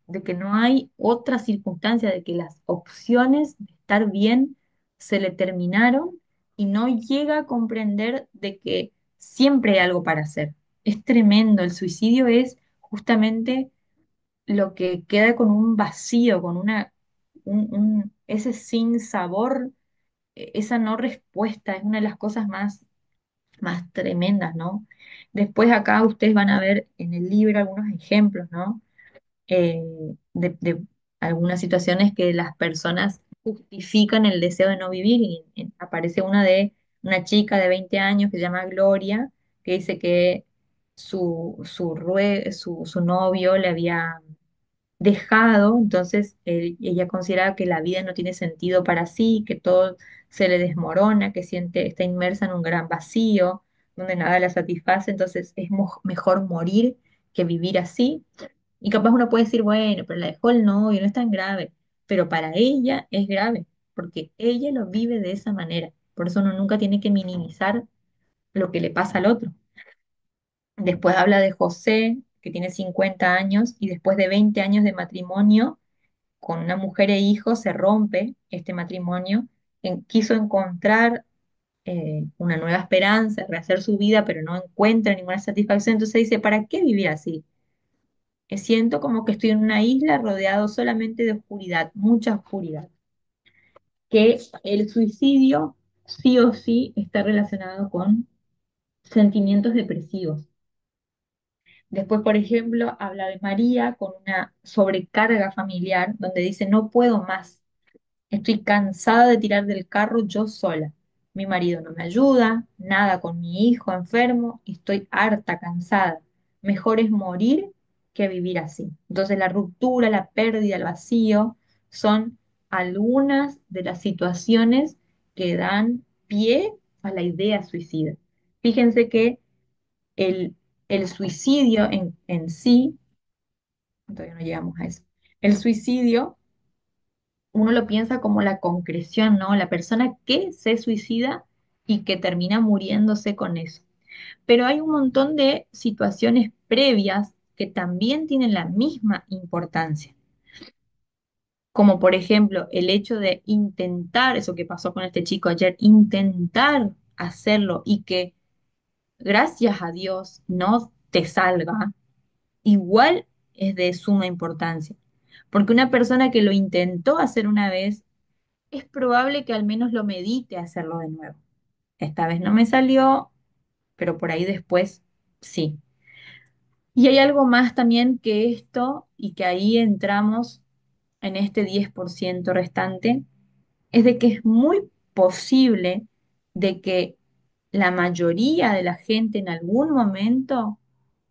de que no hay otra circunstancia, de que las opciones de estar bien se le terminaron y no llega a comprender de que siempre hay algo para hacer. Es tremendo, el suicidio es justamente lo que queda con un vacío, con ese sin sabor, esa no respuesta, es una de las cosas más tremendas, ¿no? Después acá ustedes van a ver en el libro algunos ejemplos, ¿no? Eh, de algunas situaciones que las personas justifican el deseo de no vivir y aparece una de una chica de 20 años que se llama Gloria, que dice que su novio le había dejado, entonces ella considera que la vida no tiene sentido para sí, que todo se le desmorona, que está inmersa en un gran vacío, donde nada la satisface, entonces es mejor morir que vivir así. Y capaz uno puede decir, bueno, pero la dejó el novio, no es tan grave, pero para ella es grave, porque ella lo vive de esa manera. Por eso uno nunca tiene que minimizar lo que le pasa al otro. Después habla de José, que tiene 50 años, y después de 20 años de matrimonio, con una mujer e hijos se rompe este matrimonio, quiso encontrar una nueva esperanza, rehacer su vida, pero no encuentra ninguna satisfacción, entonces dice, ¿para qué vivir así? Siento como que estoy en una isla rodeado solamente de oscuridad, mucha oscuridad, que el suicidio sí o sí está relacionado con sentimientos depresivos. Después, por ejemplo, habla de María con una sobrecarga familiar, donde dice, no puedo más. Estoy cansada de tirar del carro yo sola. Mi marido no me ayuda, nada con mi hijo enfermo, y estoy harta, cansada. Mejor es morir que vivir así. Entonces la ruptura, la pérdida, el vacío son algunas de las situaciones que dan pie a la idea suicida. Fíjense que el, el suicidio en sí, todavía no llegamos a eso, el suicidio uno lo piensa como la concreción, ¿no? La persona que se suicida y que termina muriéndose con eso. Pero hay un montón de situaciones previas que también tienen la misma importancia, como por ejemplo el hecho de intentar, eso que pasó con este chico ayer, intentar hacerlo y que gracias a Dios no te salga, igual es de suma importancia. Porque una persona que lo intentó hacer una vez es probable que al menos lo medite hacerlo de nuevo. Esta vez no me salió, pero por ahí después. Sí. Y hay algo más también que esto, y que ahí entramos en este 10% restante, es de que es muy posible de que la mayoría de la gente en algún momento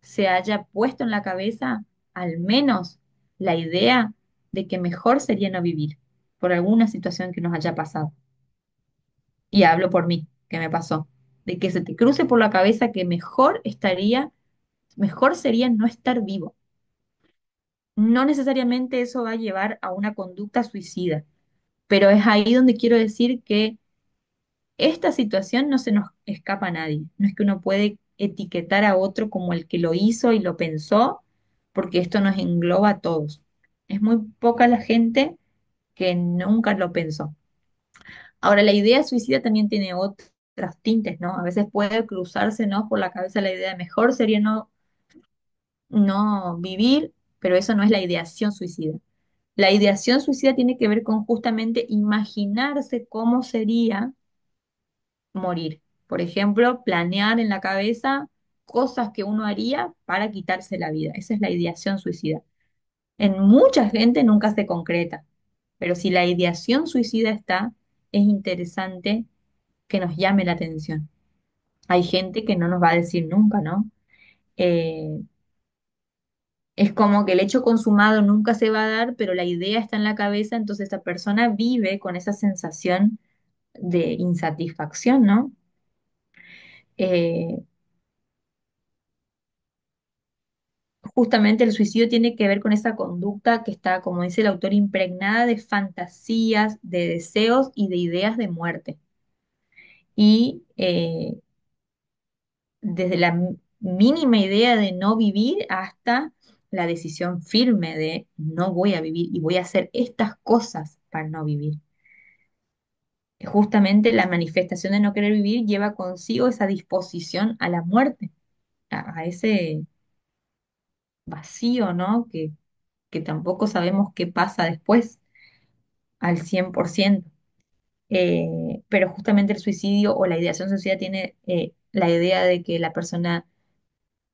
se haya puesto en la cabeza al menos la idea de que mejor sería no vivir por alguna situación que nos haya pasado. Y hablo por mí, que me pasó, de que se te cruce por la cabeza que mejor sería no estar vivo. No necesariamente eso va a llevar a una conducta suicida, pero es ahí donde quiero decir que esta situación no se nos escapa a nadie. No es que uno puede etiquetar a otro como el que lo hizo y lo pensó, porque esto nos engloba a todos. Es muy poca la gente que nunca lo pensó. Ahora, la idea suicida también tiene otros tintes, ¿no? A veces puede cruzarse, ¿no? Por la cabeza la idea de mejor sería no vivir, pero eso no es la ideación suicida. La ideación suicida tiene que ver con justamente imaginarse cómo sería morir. Por ejemplo, planear en la cabeza cosas que uno haría para quitarse la vida. Esa es la ideación suicida. En mucha gente nunca se concreta, pero si la ideación suicida está, es interesante que nos llame la atención. Hay gente que no nos va a decir nunca, ¿no? Eh, es como que el hecho consumado nunca se va a dar, pero la idea está en la cabeza, entonces esa persona vive con esa sensación de insatisfacción, ¿no? Eh, Justamente el suicidio tiene que ver con esa conducta que está, como dice el autor, impregnada de fantasías, de deseos y de ideas de muerte. Y desde la mínima idea de no vivir hasta la decisión firme de no voy a vivir y voy a hacer estas cosas para no vivir. Justamente la manifestación de no querer vivir lleva consigo esa disposición a la muerte, a ese vacío, ¿no? Que tampoco sabemos qué pasa después al 100%. Pero justamente el suicidio o la ideación suicida tiene la idea de que la persona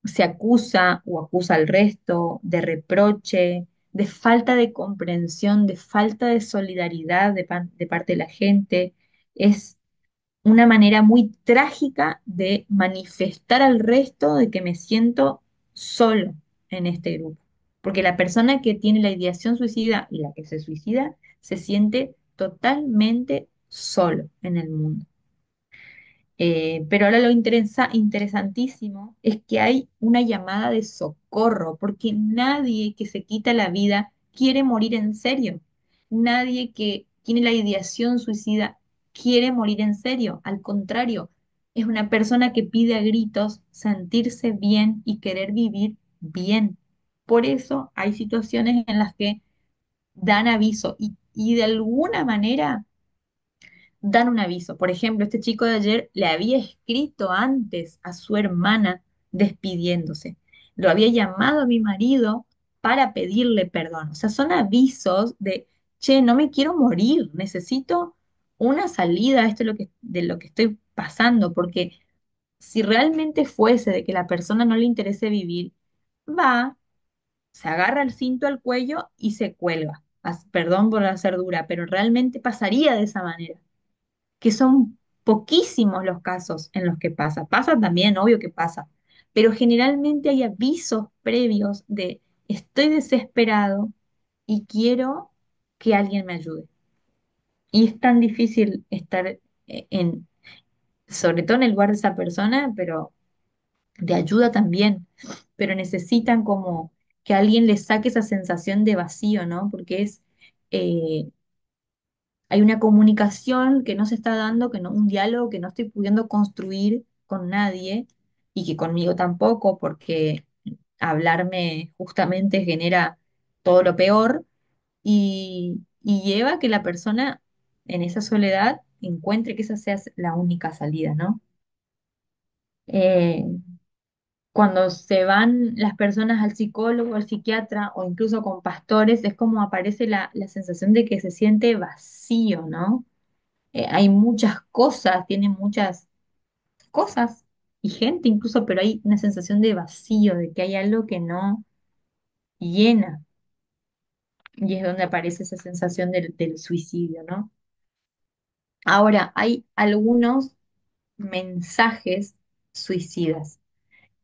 se acusa o acusa al resto de reproche, de falta de comprensión, de falta de solidaridad de parte de la gente. Es una manera muy trágica de manifestar al resto de que me siento solo en este grupo. Porque la persona que tiene la ideación suicida y la que se suicida se siente totalmente solo en el mundo. Pero ahora lo interesantísimo es que hay una llamada de socorro, porque nadie que se quita la vida quiere morir en serio. Nadie que tiene la ideación suicida quiere morir en serio. Al contrario, es una persona que pide a gritos sentirse bien y querer vivir bien. Por eso hay situaciones en las que dan aviso y de alguna manera dan un aviso. Por ejemplo, este chico de ayer le había escrito antes a su hermana despidiéndose. Lo había llamado a mi marido para pedirle perdón. O sea, son avisos de, che, no me quiero morir, necesito una salida, esto es de lo que estoy pasando, porque si realmente fuese de que la persona no le interese vivir, va, se agarra el cinto al cuello y se cuelga. Perdón por hacer dura, pero realmente pasaría de esa manera, que son poquísimos los casos en los que pasa. Pasa también, obvio que pasa, pero generalmente hay avisos previos de estoy desesperado y quiero que alguien me ayude. Y es tan difícil estar sobre todo en el lugar de esa persona, pero de ayuda también, pero necesitan como que alguien les saque esa sensación de vacío, ¿no? Porque eh, hay una comunicación que no se está dando, que no, un diálogo que no estoy pudiendo construir con nadie y que conmigo tampoco, porque hablarme justamente genera todo lo peor y lleva a que la persona en esa soledad encuentre que esa sea la única salida, ¿no? Eh, Cuando se van las personas al psicólogo, al psiquiatra o incluso con pastores, es como aparece la sensación de que se siente vacío, ¿no? Hay muchas cosas, tiene muchas cosas y gente incluso, pero hay una sensación de vacío, de que hay algo que no llena, y es donde aparece esa sensación del suicidio, ¿no? Ahora, hay algunos mensajes suicidas.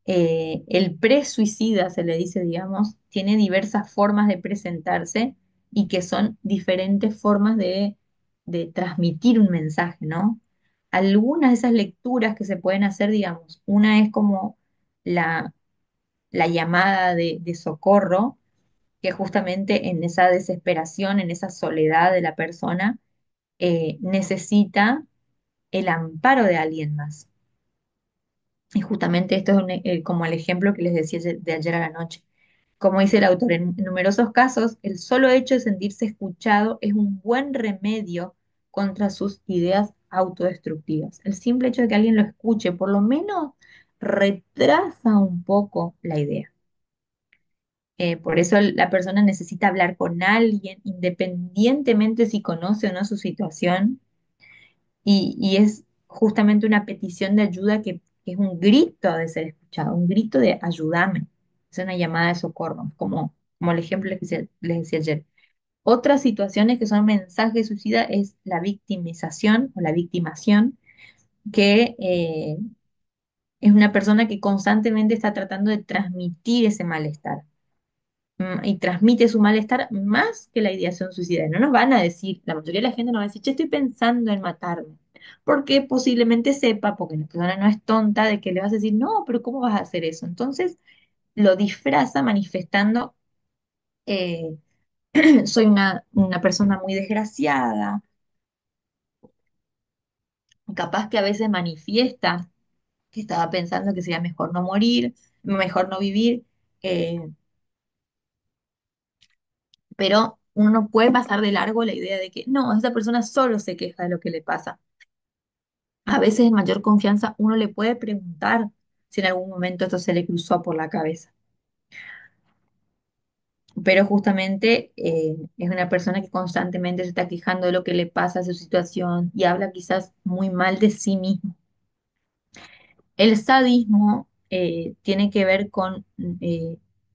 El pre-suicida, se le dice, digamos, tiene diversas formas de presentarse y que son diferentes formas de transmitir un mensaje, ¿no? Algunas de esas lecturas que se pueden hacer, digamos, una es como la, la llamada de socorro, que justamente en esa desesperación, en esa soledad de la persona, necesita el amparo de alguien más. Y justamente esto es como el ejemplo que les decía de ayer a la noche. Como dice el autor, en numerosos casos, el solo hecho de sentirse escuchado es un buen remedio contra sus ideas autodestructivas. El simple hecho de que alguien lo escuche, por lo menos retrasa un poco la idea. Por eso la persona necesita hablar con alguien, independientemente si conoce o no su situación, y es justamente una petición de ayuda que es un grito de ser escuchado, un grito de ayúdame, es una llamada de socorro, como el ejemplo les decía ayer. Otras situaciones que son mensajes suicida es la victimización o la victimación, que es una persona que constantemente está tratando de transmitir ese malestar y transmite su malestar más que la ideación suicida. No nos van a decir, la mayoría de la gente no va a decir, che, estoy pensando en matarme, porque posiblemente sepa, porque la persona no es tonta, de que le vas a decir, no, pero ¿cómo vas a hacer eso? Entonces lo disfraza manifestando, eh, soy una persona muy desgraciada, capaz que a veces manifiesta que estaba pensando que sería mejor no morir, mejor no vivir, eh, pero uno no puede pasar de largo la idea de que no, esa persona solo se queja de lo que le pasa. A veces en mayor confianza uno le puede preguntar si en algún momento esto se le cruzó por la cabeza. Pero justamente es una persona que constantemente se está quejando de lo que le pasa a su situación y habla quizás muy mal de sí mismo. El sadismo tiene que ver con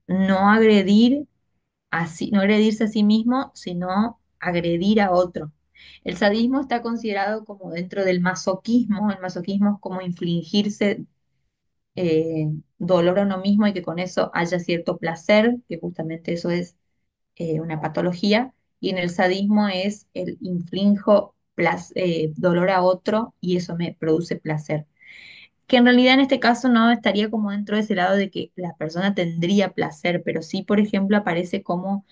no agredir no agredirse a sí mismo, sino agredir a otro. El sadismo está considerado como dentro del masoquismo. El masoquismo es como infligirse dolor a uno mismo y que con eso haya cierto placer, que justamente eso es una patología. Y en el sadismo es el inflijo dolor a otro y eso me produce placer. Que en realidad en este caso no estaría como dentro de ese lado de que la persona tendría placer, pero sí, por ejemplo, aparece como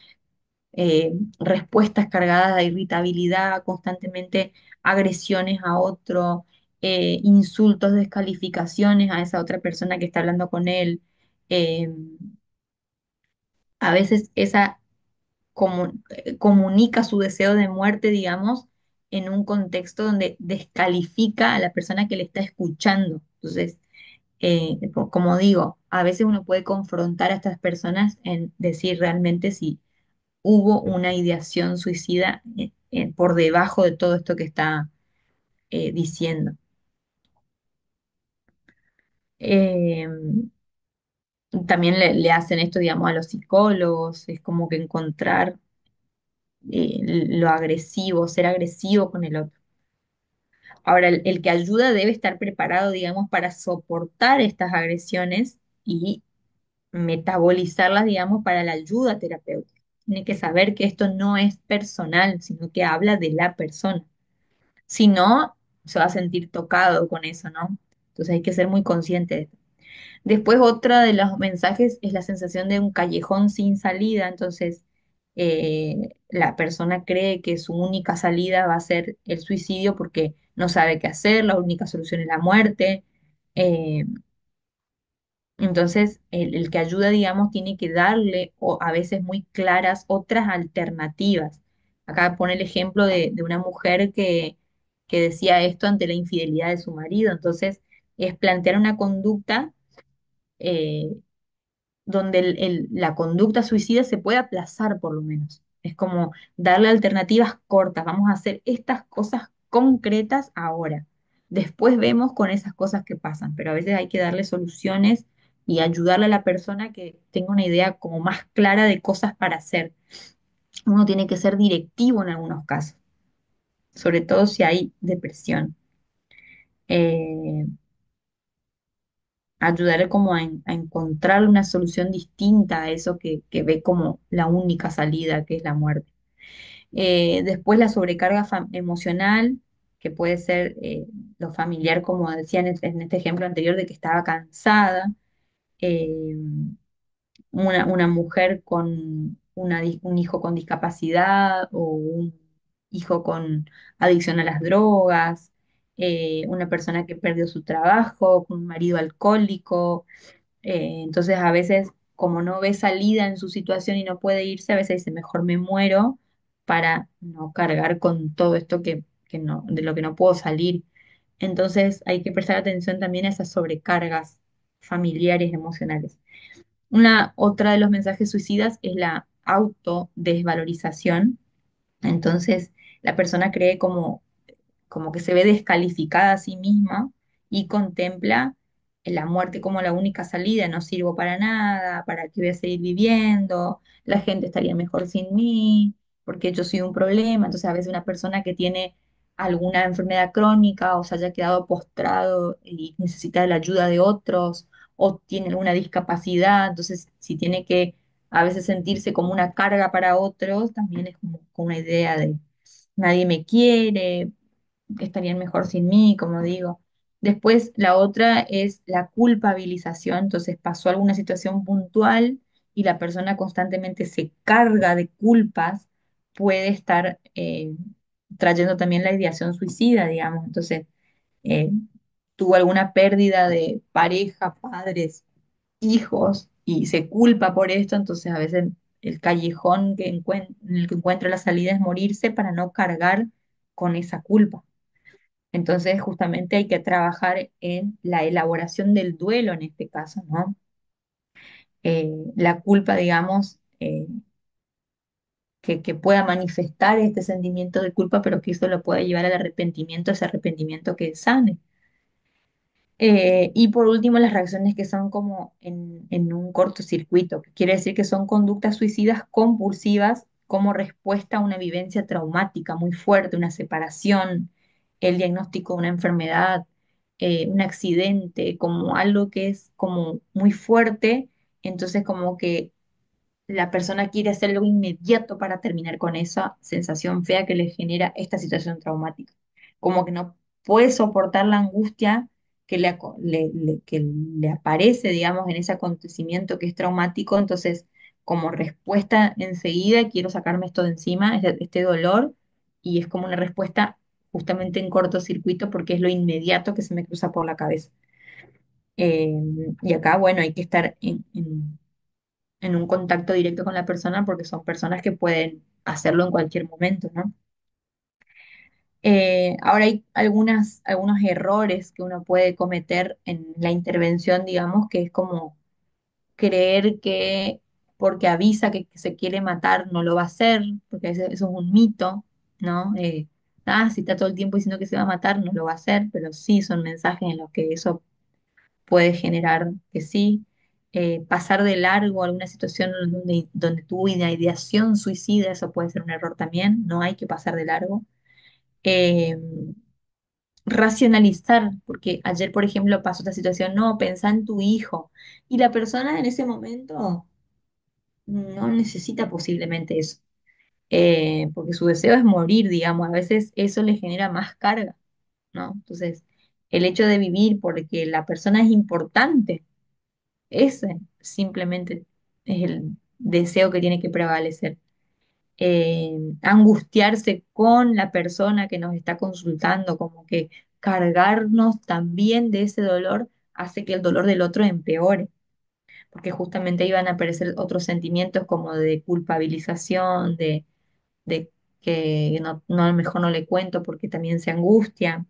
respuestas cargadas de irritabilidad, constantemente agresiones a otro, insultos, descalificaciones a esa otra persona que está hablando con él. Eh, a veces esa comunica su deseo de muerte, digamos, en un contexto donde descalifica a la persona que le está escuchando. Entonces, como digo, a veces uno puede confrontar a estas personas en decir realmente si hubo una ideación suicida por debajo de todo esto que está diciendo. Eh, También le hacen esto, digamos, a los psicólogos, es como que encontrar lo agresivo, ser agresivo con el otro. Ahora, el que ayuda debe estar preparado, digamos, para soportar estas agresiones y metabolizarlas, digamos, para la ayuda terapéutica. Tiene que saber que esto no es personal, sino que habla de la persona. Si no, se va a sentir tocado con eso, ¿no? Entonces hay que ser muy consciente de esto. Después, otra de los mensajes es la sensación de un callejón sin salida. Entonces, la persona cree que su única salida va a ser el suicidio porque no sabe qué hacer, la única solución es la muerte. Eh, entonces, el que ayuda, digamos, tiene que darle o a veces muy claras otras alternativas. Acá pone el ejemplo de una mujer que decía esto ante la infidelidad de su marido. Entonces, es plantear una conducta eh, donde la conducta suicida se puede aplazar por lo menos. Es como darle alternativas cortas. Vamos a hacer estas cosas concretas ahora. después vemos con esas cosas que pasan, pero a veces hay que darle soluciones y ayudarle a la persona que tenga una idea como más clara de cosas para hacer. Uno tiene que ser directivo en algunos casos, sobre todo si hay depresión. Eh, Ayudarle como a encontrar una solución distinta a eso que ve como la única salida, que es la muerte. Después la sobrecarga emocional, que puede ser lo familiar, como decía en este ejemplo anterior, de que estaba cansada. Eh, una mujer con un hijo con discapacidad o un hijo con adicción a las drogas, una persona que perdió su trabajo, con un marido alcohólico. Entonces a veces, como no ve salida en su situación y no puede irse, a veces dice, mejor me muero para no cargar con todo esto que no, de lo que no puedo salir. Entonces hay que prestar atención también a esas sobrecargas familiares, emocionales. Una otra de los mensajes suicidas es la autodesvalorización. Entonces la persona cree como que se ve descalificada a sí misma y contempla la muerte como la única salida, no sirvo para nada, ¿para qué voy a seguir viviendo? La gente estaría mejor sin mí, porque yo soy un problema. Entonces a veces una persona que tiene alguna enfermedad crónica o se haya quedado postrado y necesita la ayuda de otros o tiene alguna discapacidad, entonces si tiene que a veces sentirse como una carga para otros, también es como una idea de nadie me quiere, que estarían mejor sin mí, como digo. Después, la otra es la culpabilización. Entonces, pasó alguna situación puntual y la persona constantemente se carga de culpas, puede estar trayendo también la ideación suicida, digamos. Entonces, eh, tuvo alguna pérdida de pareja, padres, hijos y se culpa por esto, entonces a veces el callejón en el que encuentra la salida es morirse para no cargar con esa culpa. Entonces, justamente hay que trabajar en la elaboración del duelo en este caso, ¿no? La culpa, digamos, que pueda manifestar este sentimiento de culpa, pero que eso lo pueda llevar al arrepentimiento, ese arrepentimiento que sane. Y por último, las reacciones que son como en un cortocircuito, que quiere decir que son conductas suicidas compulsivas como respuesta a una vivencia traumática muy fuerte, una separación, el diagnóstico de una enfermedad, un accidente, como algo que es como muy fuerte, entonces como que la persona quiere hacer algo inmediato para terminar con esa sensación fea que le genera esta situación traumática. Como que no puede soportar la angustia que le aparece, digamos, en ese acontecimiento que es traumático. Entonces, como respuesta enseguida, quiero sacarme esto de encima, este dolor, y es como una respuesta justamente en cortocircuito porque es lo inmediato que se me cruza por la cabeza. Eh, y acá, bueno, hay que estar en un contacto directo con la persona porque son personas que pueden hacerlo en cualquier momento, ¿no? Ahora hay algunos errores que uno puede cometer en la intervención, digamos, que es como creer que porque avisa que se quiere matar no lo va a hacer, porque eso es un mito, ¿no? Si está todo el tiempo diciendo que se va a matar, no lo va a hacer, pero sí son mensajes en los que eso puede generar que sí. Pasar de largo alguna situación donde tuvo una ideación suicida, eso puede ser un error también, no hay que pasar de largo. Eh, Racionalizar, porque ayer, por ejemplo, pasó esta situación, no, pensá en tu hijo, y la persona en ese momento no necesita posiblemente eso, porque su deseo es morir, digamos, a veces eso le genera más carga, ¿no? Entonces, el hecho de vivir porque la persona es importante. Ese simplemente es el deseo que tiene que prevalecer. Angustiarse con la persona que nos está consultando, como que cargarnos también de ese dolor hace que el dolor del otro empeore, porque justamente ahí van a aparecer otros sentimientos como de culpabilización, de que no, a lo mejor no le cuento porque también se angustia.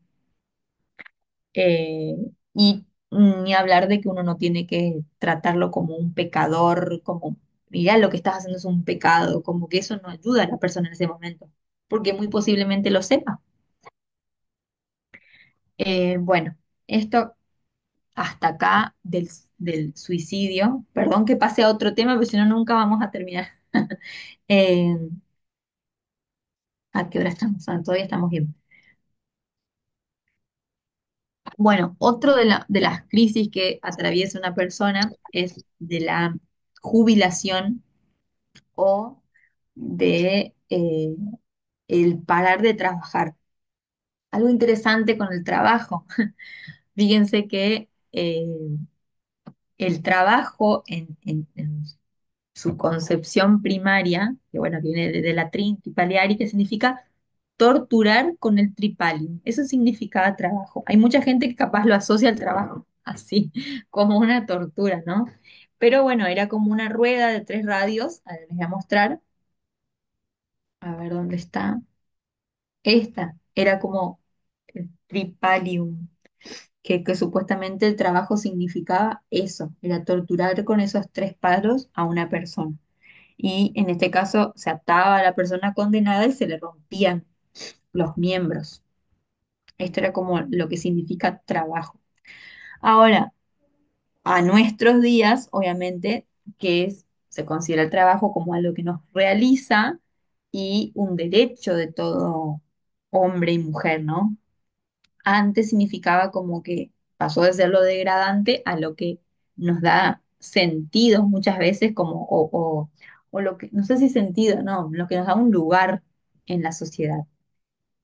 Eh, y ni hablar de que uno no tiene que tratarlo como un pecador, como, mira, lo que estás haciendo es un pecado, como que eso no ayuda a la persona en ese momento, porque muy posiblemente lo sepa. Bueno, esto hasta acá del suicidio. Perdón que pase a otro tema, pero si no, nunca vamos a terminar. Eh, ¿A qué hora estamos? Ah, todavía estamos bien. Bueno, otro de las crisis que atraviesa una persona es de la jubilación o de el parar de trabajar. Algo interesante con el trabajo. Fíjense que el trabajo en su concepción primaria, que bueno, viene de latín tripaliari, que significa torturar con el tripalium. Eso significaba trabajo. Hay mucha gente que capaz lo asocia al trabajo así, como una tortura, ¿no? Pero bueno, era como una rueda de tres radios. A ver, les voy a mostrar. A ver dónde está. Esta era como el tripalium, que supuestamente el trabajo significaba eso, era torturar con esos tres palos a una persona. Y en este caso se ataba a la persona condenada y se le rompían los miembros. Esto era como lo que significa trabajo. Ahora, a nuestros días, obviamente, se considera el trabajo como algo que nos realiza y un derecho de todo hombre y mujer, ¿no? Antes significaba como que pasó de ser lo degradante a lo que nos da sentido muchas veces, como, o lo que, no sé si sentido, no, lo que nos da un lugar en la sociedad.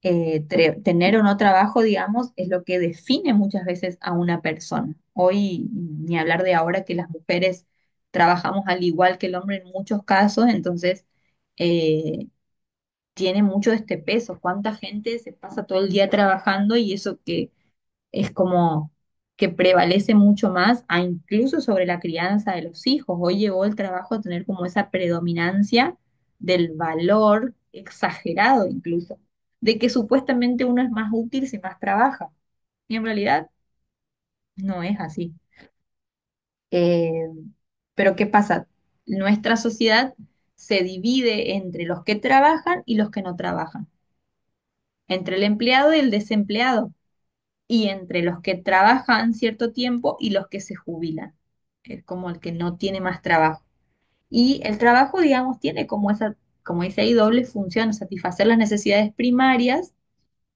Tener o no trabajo, digamos, es lo que define muchas veces a una persona. Hoy, ni hablar de ahora que las mujeres trabajamos al igual que el hombre en muchos casos, entonces eh, tiene mucho este peso. ¿Cuánta gente se pasa todo el día trabajando y eso que es como que prevalece mucho más a incluso sobre la crianza de los hijos? Hoy llegó el trabajo a tener como esa predominancia del valor exagerado incluso, de que supuestamente uno es más útil si más trabaja. Y en realidad no es así. Eh, pero ¿qué pasa? Nuestra sociedad se divide entre los que trabajan y los que no trabajan, entre el empleado y el desempleado, y entre los que trabajan cierto tiempo y los que se jubilan. Es como el que no tiene más trabajo. Y el trabajo, digamos, tiene como esa, como dice ahí, doble función: satisfacer las necesidades primarias,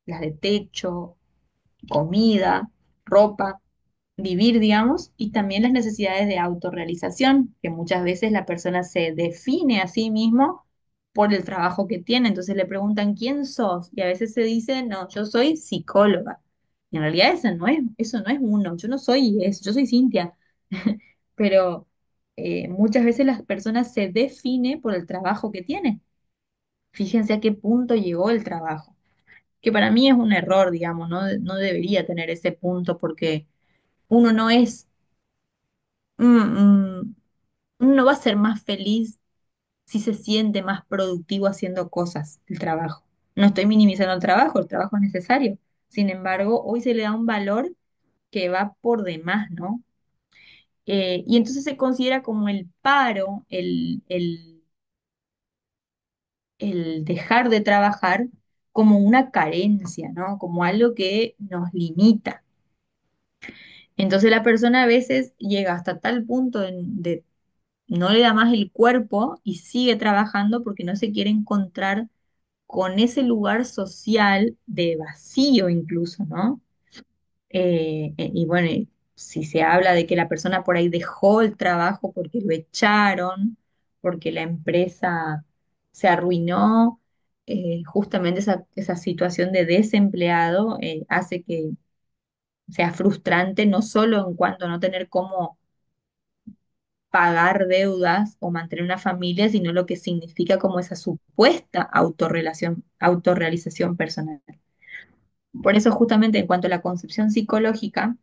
las de techo, comida, ropa, vivir, digamos, y también las necesidades de autorrealización, que muchas veces la persona se define a sí mismo por el trabajo que tiene. Entonces le preguntan, ¿quién sos? Y a veces se dice, no, yo soy psicóloga. Y en realidad eso no es uno, yo no soy eso, yo soy Cintia. Pero muchas veces las personas se definen por el trabajo que tiene. Fíjense a qué punto llegó el trabajo, que para mí es un error, digamos, no, no debería tener ese punto porque uno no es, mm, uno no va a ser más feliz si se siente más productivo haciendo cosas, el trabajo. No estoy minimizando el trabajo es necesario. Sin embargo, hoy se le da un valor que va por demás, ¿no? Y entonces se considera como el paro, el dejar de trabajar como una carencia, ¿no? Como algo que nos limita. Entonces la persona a veces llega hasta tal punto de no le da más el cuerpo y sigue trabajando porque no se quiere encontrar con ese lugar social de vacío incluso, ¿no? Y bueno, y si se habla de que la persona por ahí dejó el trabajo porque lo echaron, porque la empresa se arruinó, justamente esa situación de desempleado hace que sea frustrante, no solo en cuanto a no tener cómo pagar deudas o mantener una familia, sino lo que significa como esa supuesta autorrealización personal. Por eso, justamente en cuanto a la concepción psicológica,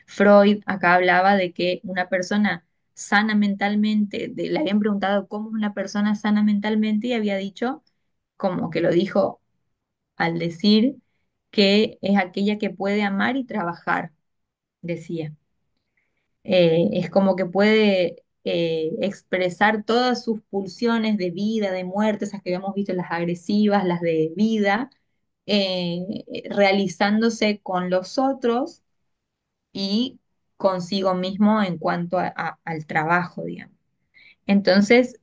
Freud acá hablaba de que una persona sana mentalmente, le habían preguntado cómo es una persona sana mentalmente y había dicho, como que lo dijo al decir que es aquella que puede amar y trabajar, decía. Es como que puede expresar todas sus pulsiones de vida, de muerte, esas que habíamos visto, las agresivas, las de vida, realizándose con los otros y consigo mismo en cuanto al trabajo, digamos. Entonces,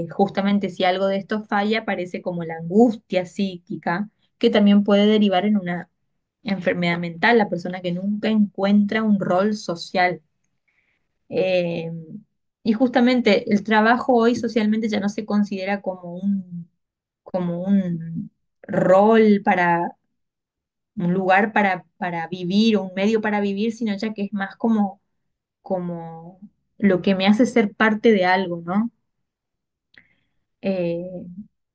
justamente si algo de esto falla, aparece como la angustia psíquica, que también puede derivar en una enfermedad mental, la persona que nunca encuentra un rol social. Eh, y justamente el trabajo hoy socialmente ya no se considera como un rol para un lugar para vivir o un medio para vivir, sino ya que es más como lo que me hace ser parte de algo, ¿no? Eh,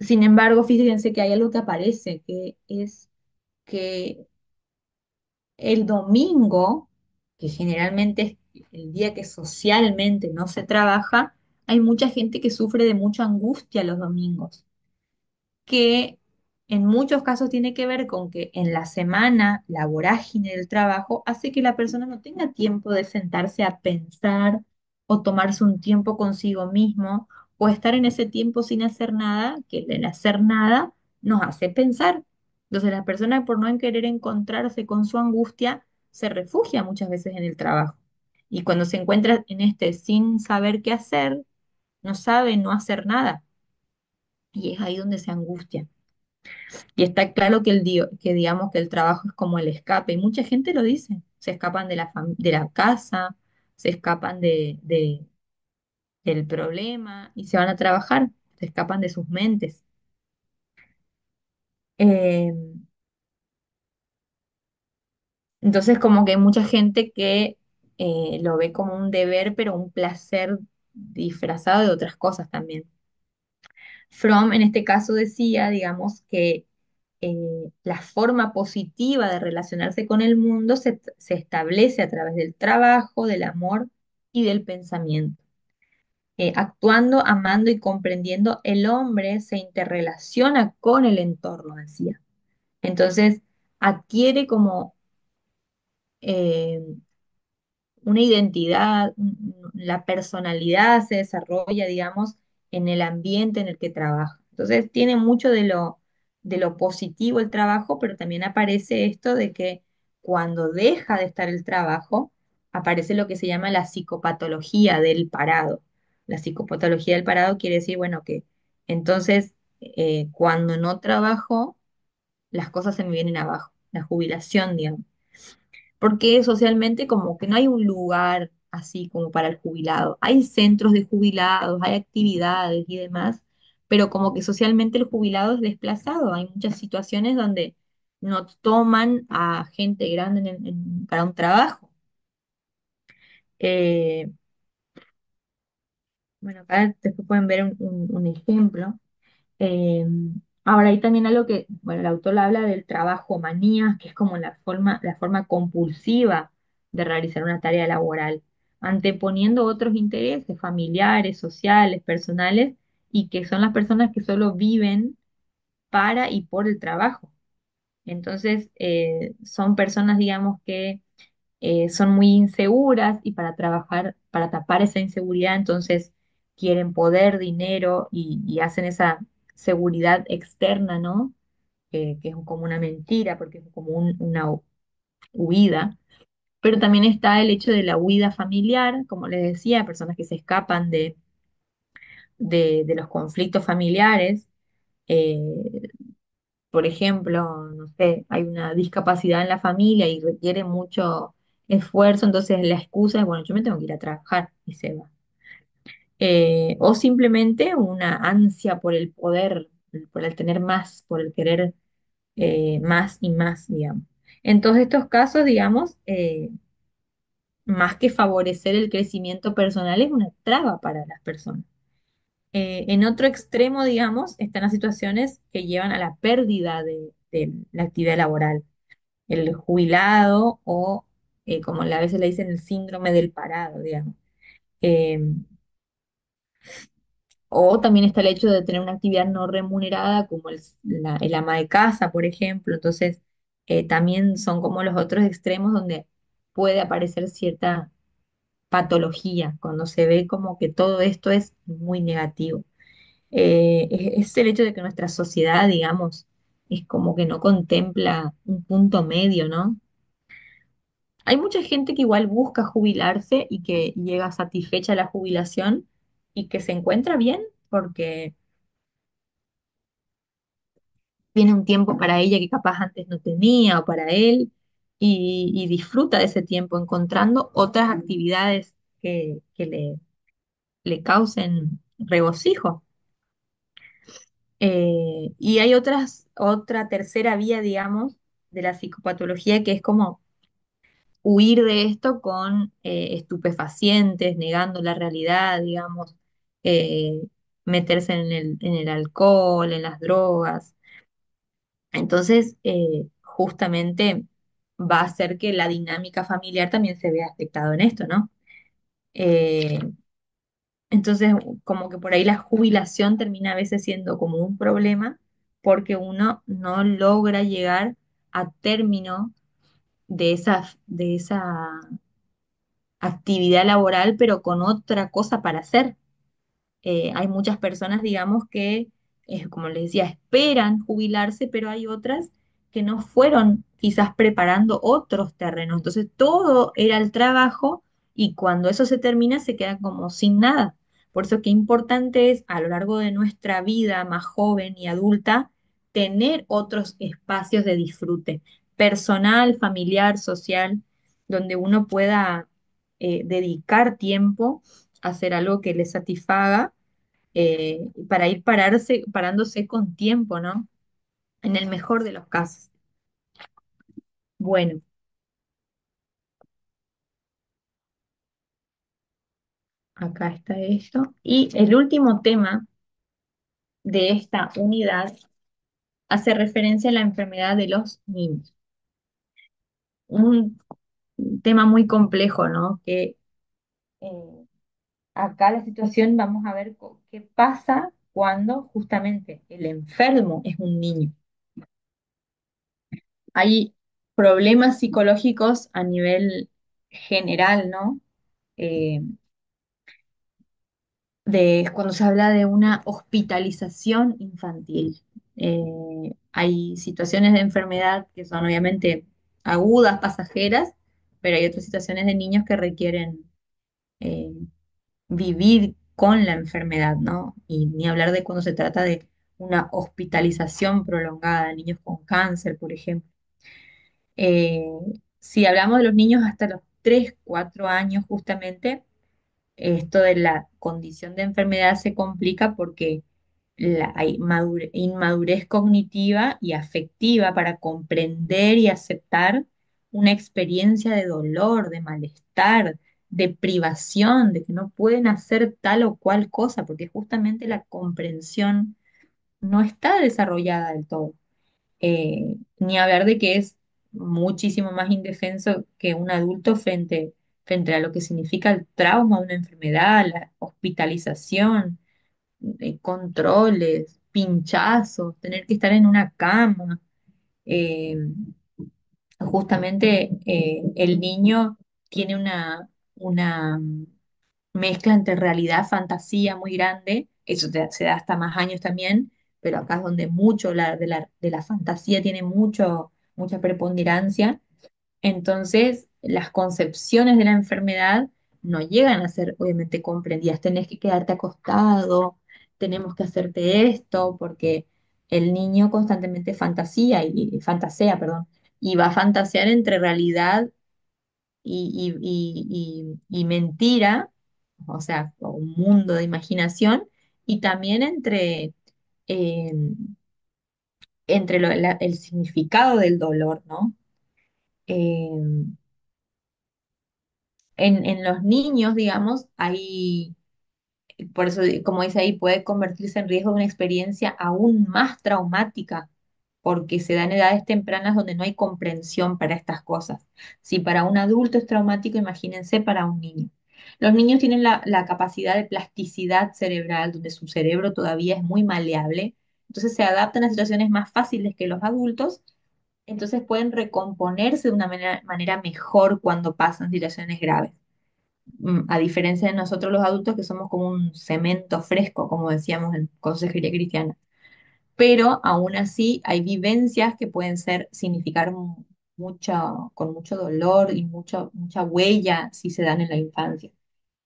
Sin embargo, fíjense que hay algo que aparece, que es que el domingo, que generalmente es el día que socialmente no se trabaja, hay mucha gente que sufre de mucha angustia los domingos, que en muchos casos tiene que ver con que en la semana la vorágine del trabajo hace que la persona no tenga tiempo de sentarse a pensar o tomarse un tiempo consigo mismo o estar en ese tiempo sin hacer nada, que el hacer nada nos hace pensar. Entonces la persona por no querer encontrarse con su angustia se refugia muchas veces en el trabajo. Y cuando se encuentra en este sin saber qué hacer, no sabe no hacer nada. Y es ahí donde se angustia. Y está claro que, que digamos que el trabajo es como el escape, y mucha gente lo dice, se escapan de de la casa, se escapan del problema y se van a trabajar, se escapan de sus mentes. Eh, entonces como que hay mucha gente que lo ve como un deber, pero un placer disfrazado de otras cosas también. Fromm en este caso decía, digamos, que la forma positiva de relacionarse con el mundo se establece a través del trabajo, del amor y del pensamiento. Actuando, amando y comprendiendo, el hombre se interrelaciona con el entorno, decía. Entonces, adquiere como eh, una identidad, la personalidad se desarrolla, digamos, en el ambiente en el que trabaja. Entonces, tiene mucho de lo positivo el trabajo, pero también aparece esto de que cuando deja de estar el trabajo, aparece lo que se llama la psicopatología del parado. La psicopatología del parado quiere decir, bueno, que entonces cuando no trabajo, las cosas se me vienen abajo, la jubilación, digamos, porque socialmente como que no hay un lugar así como para el jubilado. Hay centros de jubilados, hay actividades y demás, pero como que socialmente el jubilado es desplazado. Hay muchas situaciones donde no toman a gente grande para un trabajo. Eh, bueno, acá después pueden ver un ejemplo. Eh, Ahora hay también algo que, bueno, el autor habla del trabajo manía, que es como la forma compulsiva de realizar una tarea laboral, anteponiendo otros intereses familiares, sociales, personales, y que son las personas que solo viven para y por el trabajo. Entonces, son personas, digamos, que son muy inseguras y para trabajar, para tapar esa inseguridad, entonces quieren poder, dinero y hacen esa seguridad externa, ¿no? Que es como una mentira, porque es como una huida. Pero también está el hecho de la huida familiar, como les decía, personas que se escapan de los conflictos familiares. eh, por ejemplo, no sé, hay una discapacidad en la familia y requiere mucho esfuerzo, entonces la excusa es, bueno, yo me tengo que ir a trabajar y se va. O simplemente una ansia por el poder, por el tener más, por el querer más y más, digamos. En todos estos casos, digamos, más que favorecer el crecimiento personal, es una traba para las personas. En otro extremo, digamos, están las situaciones que llevan a la pérdida de la actividad laboral. El jubilado o, como a veces le dicen, el síndrome del parado, digamos. Eh, o también está el hecho de tener una actividad no remunerada, como el ama de casa, por ejemplo. Entonces, también son como los otros extremos donde puede aparecer cierta patología, cuando se ve como que todo esto es muy negativo. Es el hecho de que nuestra sociedad, digamos, es como que no contempla un punto medio, ¿no? Hay mucha gente que igual busca jubilarse y que llega satisfecha a la jubilación y que se encuentra bien porque tiene un tiempo para ella que capaz antes no tenía o para él y disfruta de ese tiempo encontrando otras actividades que le causen regocijo. Y hay otra tercera vía, digamos, de la psicopatología que es como huir de esto con estupefacientes, negando la realidad, digamos, eh, meterse en el alcohol, en las drogas. Entonces, justamente va a hacer que la dinámica familiar también se vea afectado en esto, ¿no? Eh, entonces, como que por ahí la jubilación termina a veces siendo como un problema porque uno no logra llegar a término de esa actividad laboral, pero con otra cosa para hacer. Hay muchas personas, digamos, que, como les decía, esperan jubilarse, pero hay otras que no fueron quizás preparando otros terrenos. Entonces, todo era el trabajo y cuando eso se termina, se queda como sin nada. Por eso que importante es a lo largo de nuestra vida más joven y adulta, tener otros espacios de disfrute personal, familiar, social, donde uno pueda dedicar tiempo a hacer algo que le satisfaga para ir parándose con tiempo, ¿no? En el mejor de los casos. Bueno, acá está esto. Y el último tema de esta unidad hace referencia a la enfermedad de los niños. Un tema muy complejo, ¿no? Que acá la situación, vamos a ver qué pasa cuando justamente el enfermo es un niño. Hay problemas psicológicos a nivel general, ¿no? Eh, de cuando se habla de una hospitalización infantil. Hay situaciones de enfermedad que son obviamente agudas, pasajeras, pero hay otras situaciones de niños que requieren eh, vivir con la enfermedad, ¿no? Y ni hablar de cuando se trata de una hospitalización prolongada, niños con cáncer, por ejemplo. Eh, si hablamos de los niños hasta los 3 4 años, justamente, esto de la condición de enfermedad se complica porque hay inmadurez cognitiva y afectiva para comprender y aceptar una experiencia de dolor, de malestar, de privación, de que no pueden hacer tal o cual cosa, porque justamente la comprensión no está desarrollada del todo. Ni hablar de que es muchísimo más indefenso que un adulto frente a lo que significa el trauma de una enfermedad, la hospitalización, controles, pinchazos, tener que estar en una cama. Eh, Justamente el niño tiene una mezcla entre realidad, fantasía muy grande, eso se da hasta más años también, pero acá es donde mucho de la fantasía tiene mucha preponderancia. Entonces, las concepciones de la enfermedad no llegan a ser obviamente comprendidas. Tenés que quedarte acostado, tenemos que hacerte esto, porque el niño constantemente fantasea, perdón, y va a fantasear entre realidad y mentira, o sea, un mundo de imaginación, y también eh, entre el significado del dolor, ¿no? Eh, en los niños, digamos, hay, por eso, como dice ahí, puede convertirse en riesgo de una experiencia aún más traumática, porque se da en edades tempranas donde no hay comprensión para estas cosas. Si para un adulto es traumático, imagínense para un niño. Los niños tienen la capacidad de plasticidad cerebral, donde su cerebro todavía es muy maleable, entonces se adaptan a situaciones más fáciles que los adultos, entonces pueden recomponerse de una manera mejor cuando pasan situaciones graves, a diferencia de nosotros los adultos que somos como un cemento fresco, como decíamos en consejería cristiana. pero aún así hay vivencias que pueden significar con mucho dolor y mucha huella si se dan en la infancia.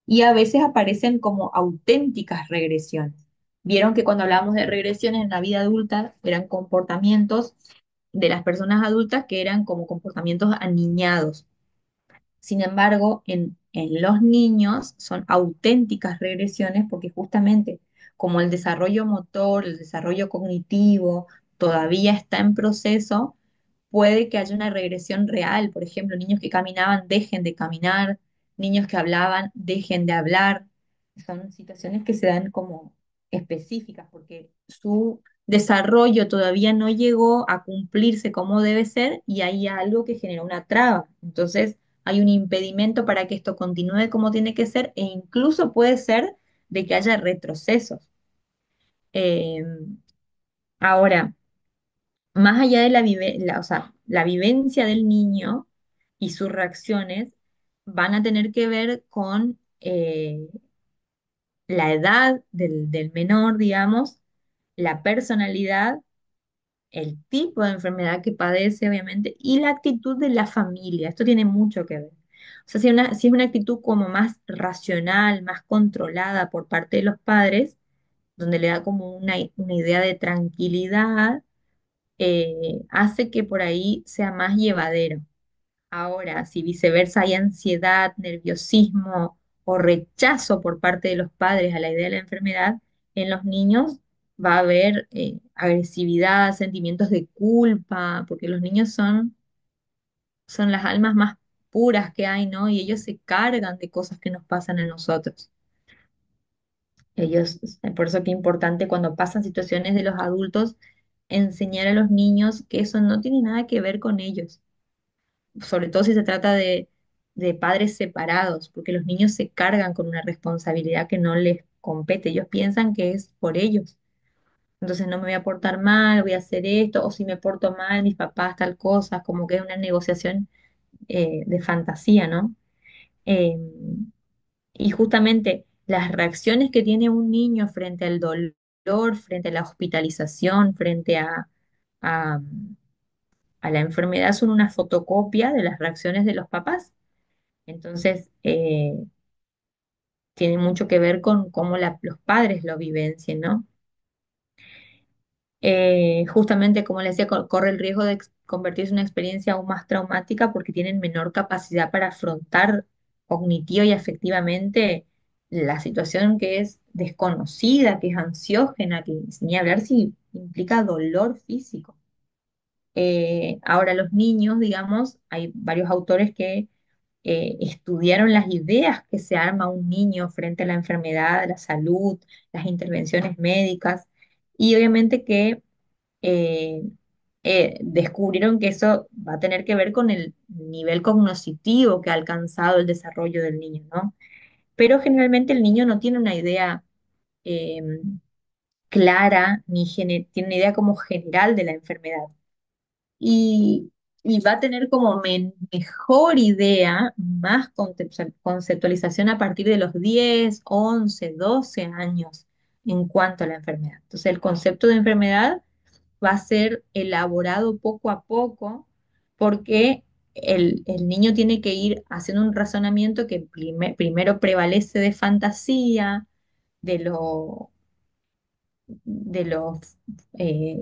Y a veces aparecen como auténticas regresiones. Vieron que cuando hablamos de regresiones en la vida adulta eran comportamientos de las personas adultas que eran como comportamientos aniñados. Sin embargo, en los niños son auténticas regresiones porque justamente como el desarrollo motor, el desarrollo cognitivo todavía está en proceso, puede que haya una regresión real. Por ejemplo, niños que caminaban dejen de caminar, niños que hablaban dejen de hablar. Son situaciones que se dan como específicas porque su desarrollo todavía no llegó a cumplirse como debe ser y hay algo que genera una traba. Entonces, hay un impedimento para que esto continúe como tiene que ser e incluso puede ser de que haya retrocesos. Eh, ahora, más allá de o sea, la vivencia del niño y sus reacciones van a tener que ver con la edad del menor, digamos, la personalidad, el tipo de enfermedad que padece, obviamente, y la actitud de la familia. Esto tiene mucho que ver. O sea, si es una actitud como más racional, más controlada por parte de los padres, donde le da como una idea de tranquilidad, hace que por ahí sea más llevadero. Ahora, si viceversa hay ansiedad, nerviosismo o rechazo por parte de los padres a la idea de la enfermedad, en los niños va a haber agresividad, sentimientos de culpa, porque los niños son las almas más puras que hay, ¿no? Y ellos se cargan de cosas que nos pasan a nosotros. Por eso que es importante cuando pasan situaciones de los adultos, enseñar a los niños que eso no tiene nada que ver con ellos, sobre todo si se trata de padres separados, porque los niños se cargan con una responsabilidad que no les compete. Ellos piensan que es por ellos. Entonces no me voy a portar mal, voy a hacer esto, o si me porto mal, mis papás tal cosa, como que es una negociación de fantasía, ¿no? Eh, y justamente las reacciones que tiene un niño frente al dolor, frente a la hospitalización, frente a, a la enfermedad son una fotocopia de las reacciones de los papás. Entonces, tiene mucho que ver con cómo los padres lo vivencien, ¿no? Justamente, como les decía, corre el riesgo de convertirse en una experiencia aún más traumática porque tienen menor capacidad para afrontar cognitiva y afectivamente la situación que es desconocida, que es ansiógena, que ni hablar si implica dolor físico. Ahora, los niños, digamos, hay varios autores que estudiaron las ideas que se arma un niño frente a la enfermedad, la salud, las intervenciones médicas, y obviamente que eh, descubrieron que eso va a tener que ver con el nivel cognitivo que ha alcanzado el desarrollo del niño, ¿no? Pero generalmente el niño no tiene una idea eh, clara, ni tiene una idea como general de la enfermedad y, y va a tener como mejor idea, más conceptualización a partir de los 10 11 12 años en cuanto a la enfermedad. Entonces, el concepto de enfermedad va a ser elaborado poco a poco porque el niño tiene que ir haciendo un razonamiento que primero prevalece de fantasía, de lo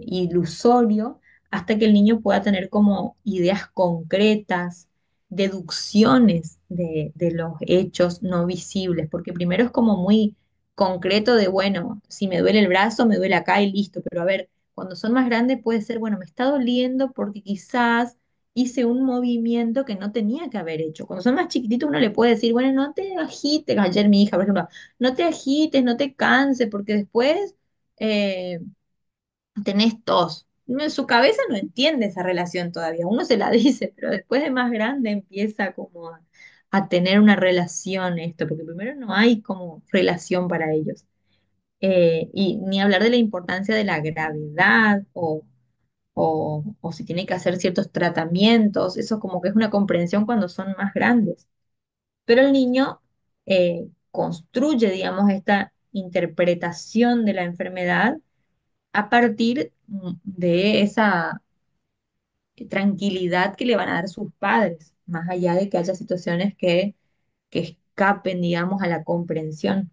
ilusorio hasta que el niño pueda tener como ideas concretas, deducciones de los hechos no visibles, porque primero es como muy concreto de, bueno, si me duele el brazo, me duele acá y listo, pero a ver, cuando son más grandes puede ser, bueno, me está doliendo porque quizás hice un movimiento que no tenía que haber hecho. Cuando son más chiquititos uno le puede decir, bueno, no te agites, ayer mi hija, por ejemplo, no te agites, no te canses, porque después eh, tenés tos. En su cabeza no entiende esa relación todavía, uno se la dice, pero después de más grande empieza como a tener una relación esto, porque primero no hay como relación para ellos. Y ni hablar de la importancia de la gravedad o si tiene que hacer ciertos tratamientos, eso como que es una comprensión cuando son más grandes. Pero el niño construye, digamos, esta interpretación de la enfermedad a partir de esa tranquilidad que le van a dar sus padres, más allá de que haya situaciones que escapen, digamos, a la comprensión.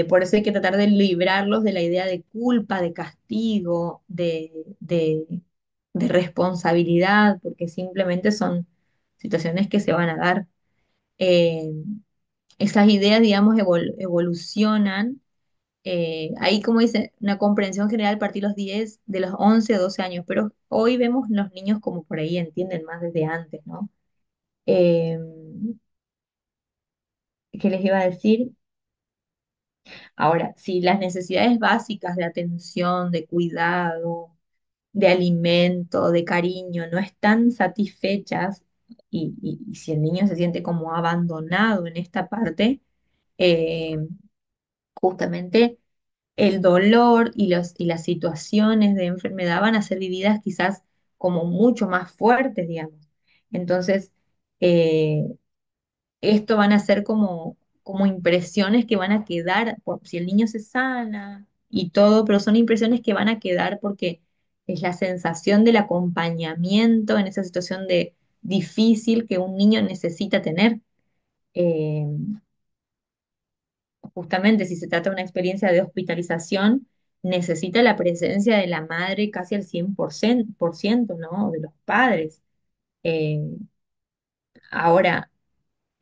Por eso hay que tratar de librarlos de la idea de culpa, de castigo, de responsabilidad, porque simplemente son situaciones que se van a dar. Eh, Esas ideas, digamos, evolucionan. Ahí, como dice, una comprensión general a partir de los 10, de los 11 o 12 años, pero hoy vemos los niños como por ahí entienden más desde antes, ¿no? Eh, ¿Qué les iba a decir? Ahora, si las necesidades básicas de atención, de cuidado, de alimento, de cariño no están satisfechas y si el niño se siente como abandonado en esta parte, eh, justamente el dolor y las situaciones de enfermedad van a ser vividas quizás como mucho más fuertes, digamos. Entonces, eh, esto van a ser como impresiones que van a quedar, si el niño se sana y todo, pero son impresiones que van a quedar porque es la sensación del acompañamiento en esa situación de difícil que un niño necesita tener. Eh, Justamente si se trata de una experiencia de hospitalización, necesita la presencia de la madre casi al 100%, ¿no? De los padres. Eh, Ahora,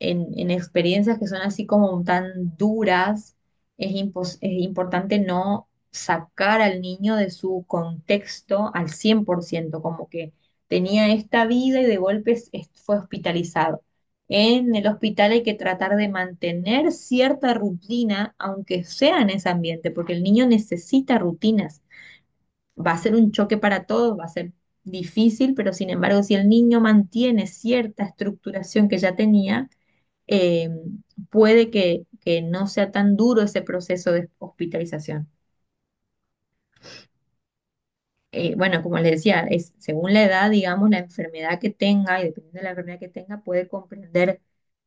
en experiencias que son así como tan duras, es importante no sacar al niño de su contexto al 100%, como que tenía esta vida y de golpe fue hospitalizado. En el hospital hay que tratar de mantener cierta rutina, aunque sea en ese ambiente, porque el niño necesita rutinas. Va a ser un choque para todos, va a ser difícil, pero sin embargo, si el niño mantiene cierta estructuración que ya tenía, eh, puede que no sea tan duro ese proceso de hospitalización. Bueno, como les decía, es según la edad, digamos, la enfermedad que tenga, y dependiendo de la enfermedad que tenga, puede comprender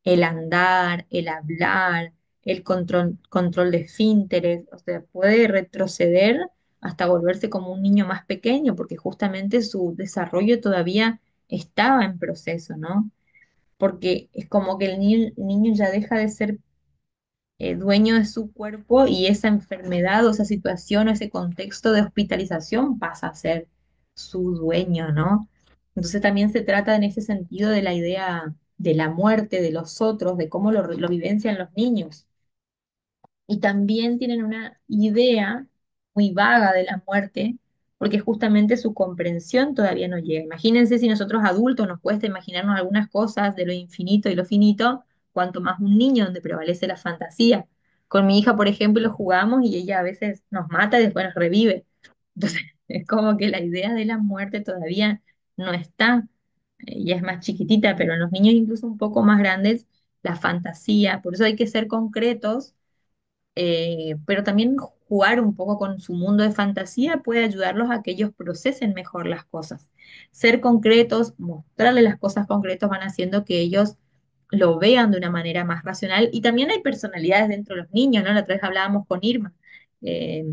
el andar, el hablar, el control de esfínteres, o sea, puede retroceder hasta volverse como un niño más pequeño, porque justamente su desarrollo todavía estaba en proceso, ¿no? Porque es como que el niño ya deja de ser dueño de su cuerpo y esa enfermedad o esa situación o ese contexto de hospitalización pasa a ser su dueño, ¿no? Entonces también se trata en ese sentido de la idea de la muerte de los otros, de cómo lo vivencian los niños y también tienen una idea muy vaga de la muerte, porque justamente su comprensión todavía no llega. Imagínense si nosotros adultos nos cuesta imaginarnos algunas cosas de lo infinito y lo finito, cuanto más un niño donde prevalece la fantasía. Con mi hija, por ejemplo, jugamos y ella a veces nos mata y después nos revive. Entonces, es como que la idea de la muerte todavía no está. Ella es más chiquitita, pero en los niños incluso un poco más grandes, la fantasía, por eso hay que ser concretos, pero también jugar un poco con su mundo de fantasía puede ayudarlos a que ellos procesen mejor las cosas. Ser concretos, mostrarles las cosas concretas van haciendo que ellos lo vean de una manera más racional. Y también hay personalidades dentro de los niños, ¿no? La otra vez hablábamos con Irma, eh,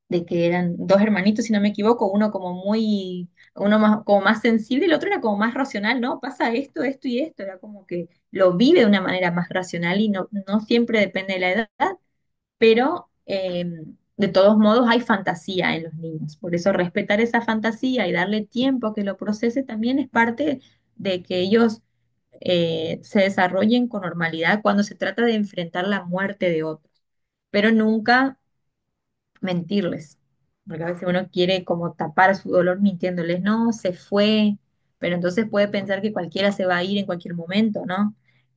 de que eran dos hermanitos, si no me equivoco, uno más, como más sensible y el otro era como más racional, ¿no? Pasa esto, esto y esto, era como que lo vive de una manera más racional y no siempre depende de la edad, pero de todos modos hay fantasía en los niños. Por eso respetar esa fantasía y darle tiempo a que lo procese también es parte de que ellos se desarrollen con normalidad cuando se trata de enfrentar la muerte de otros, pero nunca mentirles, porque a veces uno quiere como tapar su dolor mintiéndoles, no, se fue, pero entonces puede pensar que cualquiera se va a ir en cualquier momento, ¿no?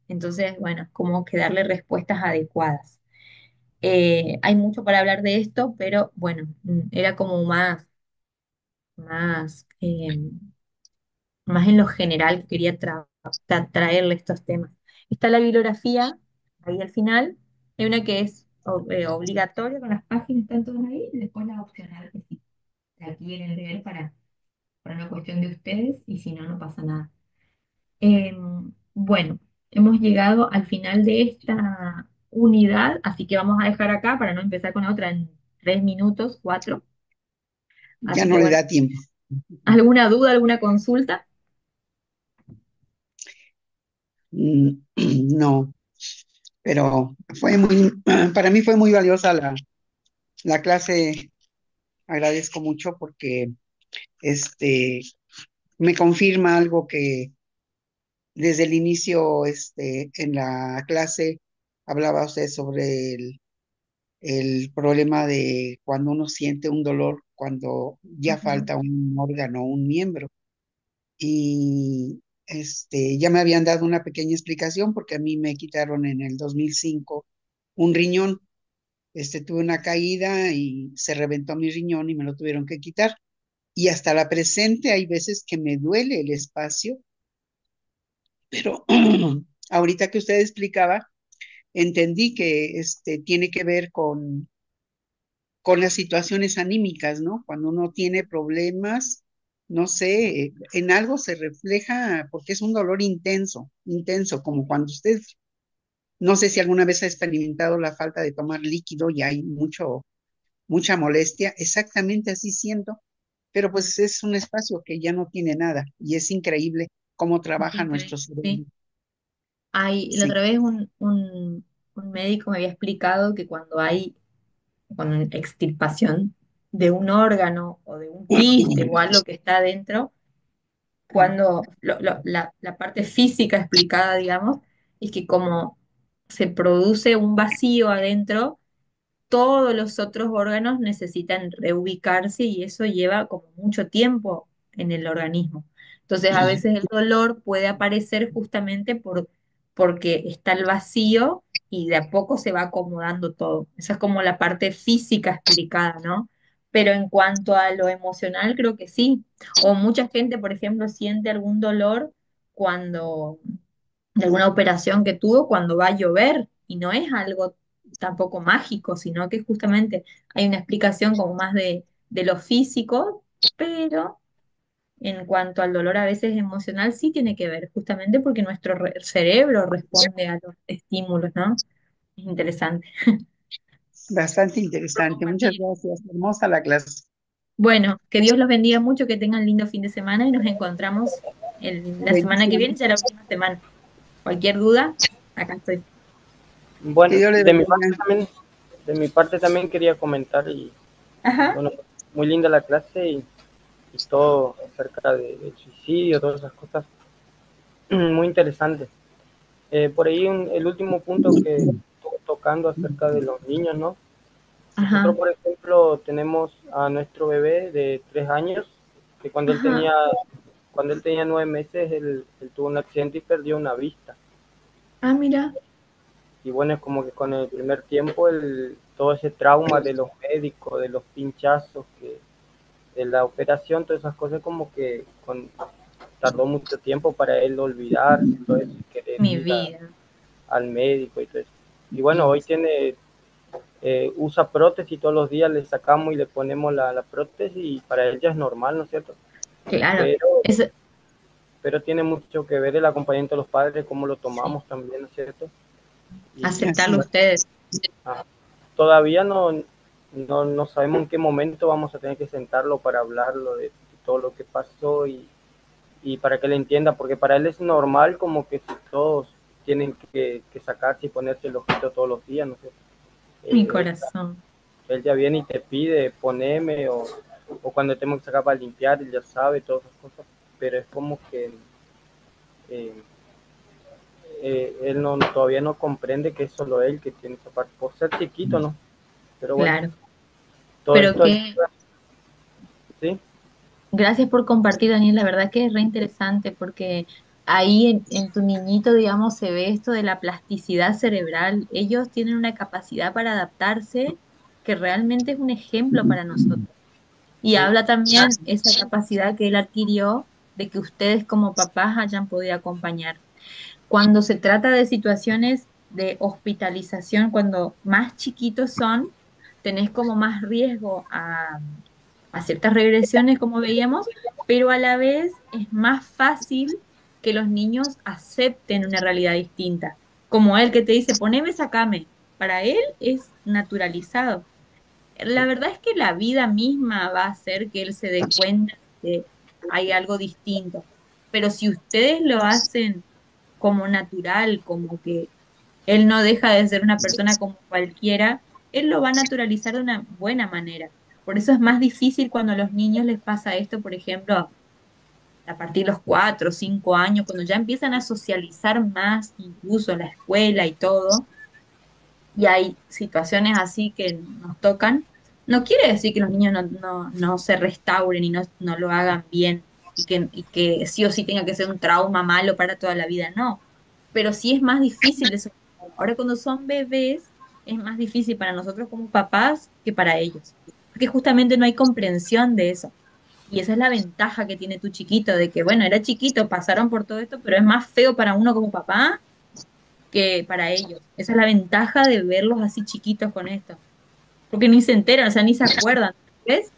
Entonces, bueno, como que darle respuestas adecuadas. Hay mucho para hablar de esto, pero bueno, era como más, más en lo general que quería traerle estos temas. Está la bibliografía, ahí al final. Hay una que es obligatoria con las páginas, están todas ahí, y después la opcional, que si la quieren leer para una cuestión de ustedes, y si no, no pasa nada. Bueno, hemos llegado al final de esta unidad, así que vamos a dejar acá para no empezar con la otra en 3 minutos, 4. ya Así que no le bueno, da tiempo. ¿alguna duda, alguna consulta? Mm, No, pero para mí fue muy valiosa la clase. Agradezco mucho porque este, me confirma algo que desde el inicio en la clase hablaba usted sobre el problema de cuando uno siente un dolor, cuando ya Ujú. falta un órgano o un miembro. Y ya me habían dado una pequeña explicación porque a mí me quitaron en el 2005 un riñón. Tuve una caída y se reventó mi riñón y me lo tuvieron que quitar. Y hasta la presente hay veces que me duele el espacio, pero ahorita que usted explicaba, entendí que tiene que ver con las situaciones anímicas, ¿no? Cuando uno tiene problemas, no sé, en algo se refleja porque es un dolor intenso, intenso, como cuando usted, no sé si alguna vez ha experimentado la falta de tomar líquido y hay mucha molestia, exactamente así siento, pero pues es un espacio que ya no tiene nada y es increíble cómo Es trabaja nuestro increíble, sí. cerebro. La Sí. otra vez un médico me había explicado que cuando hay extirpación de un órgano o de un quiste o algo que está adentro, cuando la parte física explicada, digamos, es que como se produce un vacío adentro, todos los otros órganos necesitan reubicarse y eso lleva como mucho tiempo en el organismo. Entonces, a veces el dolor puede aparecer justamente porque está el vacío y de a poco se va acomodando todo. Esa es como la parte física explicada, ¿no? Pero en cuanto a lo emocional, creo que sí. O mucha gente, por ejemplo, siente algún dolor cuando de alguna operación que tuvo cuando va a llover y no es algo tampoco mágico, sino que justamente hay una explicación como más de lo físico, pero en cuanto al dolor a veces emocional sí tiene que ver, justamente porque nuestro cerebro responde a los estímulos, ¿no? Es interesante. Bastante Por interesante. Muchas compartir. gracias. Hermosa la clase. Bueno, que Dios los bendiga mucho, que tengan lindo fin de semana y nos encontramos la semana que viene, Bendiciones. ya la última semana. Cualquier duda, acá estoy. Que Bueno, Dios le bendiga. de mi parte también quería comentar y Ajá, bueno, muy linda la clase y todo acerca del suicidio, todas esas cosas, muy interesante. Por ahí el último punto que estuvo tocando acerca de los niños, ¿no? Nosotros, ajá, por ejemplo, tenemos a nuestro bebé de 3 años, que ajá. cuando él tenía 9 meses, él tuvo un accidente y perdió una vista. Ah, mira, Y bueno, es como que con el primer tiempo, todo ese trauma de los médicos, de los pinchazos, de la operación, todas esas cosas, como que tardó mucho tiempo para él olvidarse, todo eso, y querer mi ir vida. al médico y todo eso. Y bueno, hoy usa prótesis, todos los días le sacamos y le ponemos la prótesis y para ella es normal, ¿no es cierto? Claro, Pero, eso, pero tiene mucho que ver el acompañamiento de los padres, cómo lo sí, tomamos también, ¿no es cierto? Y Así aceptarlo es. ustedes. ah, todavía no sabemos en qué momento vamos a tener que sentarlo para hablarlo de todo lo que pasó y para que él entienda, porque para él es normal como que si todos tienen que sacarse y ponerse el ojito todos los días, no sé. Mi Él, corazón. él ya viene y te pide poneme o cuando tenemos que sacar para limpiar, él ya sabe todas esas cosas, pero es como que eh, él todavía no comprende que es solo él que tiene esa parte, por ser chiquito, ¿no? Pero bueno, Claro. todo Pero esto que ayuda, ¿sí? gracias por compartir, Daniel. La verdad que es re interesante porque ahí en tu niñito, digamos, se ve esto de la plasticidad cerebral. Ellos tienen una capacidad para adaptarse que realmente es un ejemplo para nosotros. Y Sí, habla también esa capacidad que él adquirió de que ustedes como papás hayan podido acompañar. Cuando se trata de situaciones de hospitalización, cuando más chiquitos son, tenés como más riesgo a ciertas regresiones, como veíamos, pero a la vez es más fácil que los niños acepten una realidad distinta. Como él que te dice, poneme, sacame. Para él es naturalizado. La verdad es que la vida misma va a hacer que él se dé cuenta de que hay algo distinto. Pero si ustedes lo hacen como natural, como que él no deja de ser una persona como cualquiera, él lo va a naturalizar de una buena manera. Por eso es más difícil cuando a los niños les pasa esto, por ejemplo, a partir de los 4 o 5 años, cuando ya empiezan a socializar más, incluso en la escuela y todo, y hay situaciones así que nos tocan, no quiere decir que los niños no se restauren y no lo hagan bien y que sí o sí tenga que ser un trauma malo para toda la vida, no. Pero sí es más difícil de soportar. Ahora cuando son bebés es más difícil para nosotros como papás que para ellos, porque justamente no hay comprensión de eso. Y esa es la ventaja que tiene tu chiquito, de que, bueno, era chiquito, pasaron por todo esto, pero es más feo para uno como papá que para ellos. Esa es la ventaja de verlos así chiquitos con esto, porque ni se enteran, o sea, ni se acuerdan. ¿Ves?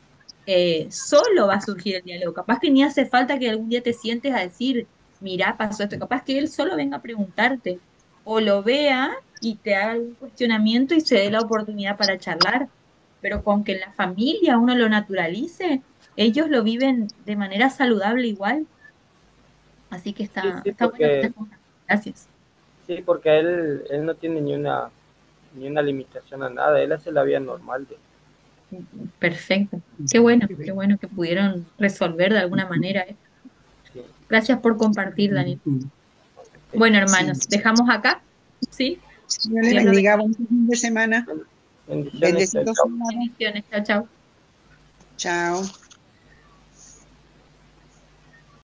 Solo va a surgir el diálogo. Capaz que ni hace falta que algún día te sientes a decir, mirá, pasó esto. Capaz que él solo venga a preguntarte o lo vea y te haga algún cuestionamiento y se dé la oportunidad para charlar. Pero con que en la familia uno lo naturalice, ellos lo viven de manera saludable igual. Así que Sí, está, sí, está bueno que porque, estés compartiendo. Gracias. sí, porque él no tiene ni una limitación a nada, él hace la vida normal de, Perfecto. Qué bueno que pudieron resolver de alguna manera esto. sí, Gracias por compartir, Daniel. ok. Bueno, Sí. hermanos, dejamos acá, ¿sí? Dios les Dios los bendiga. bendiga. Buen fin de semana. Bendiciones, chao, Bendecidos. chao. Bendiciones. Chao, chao. Chao.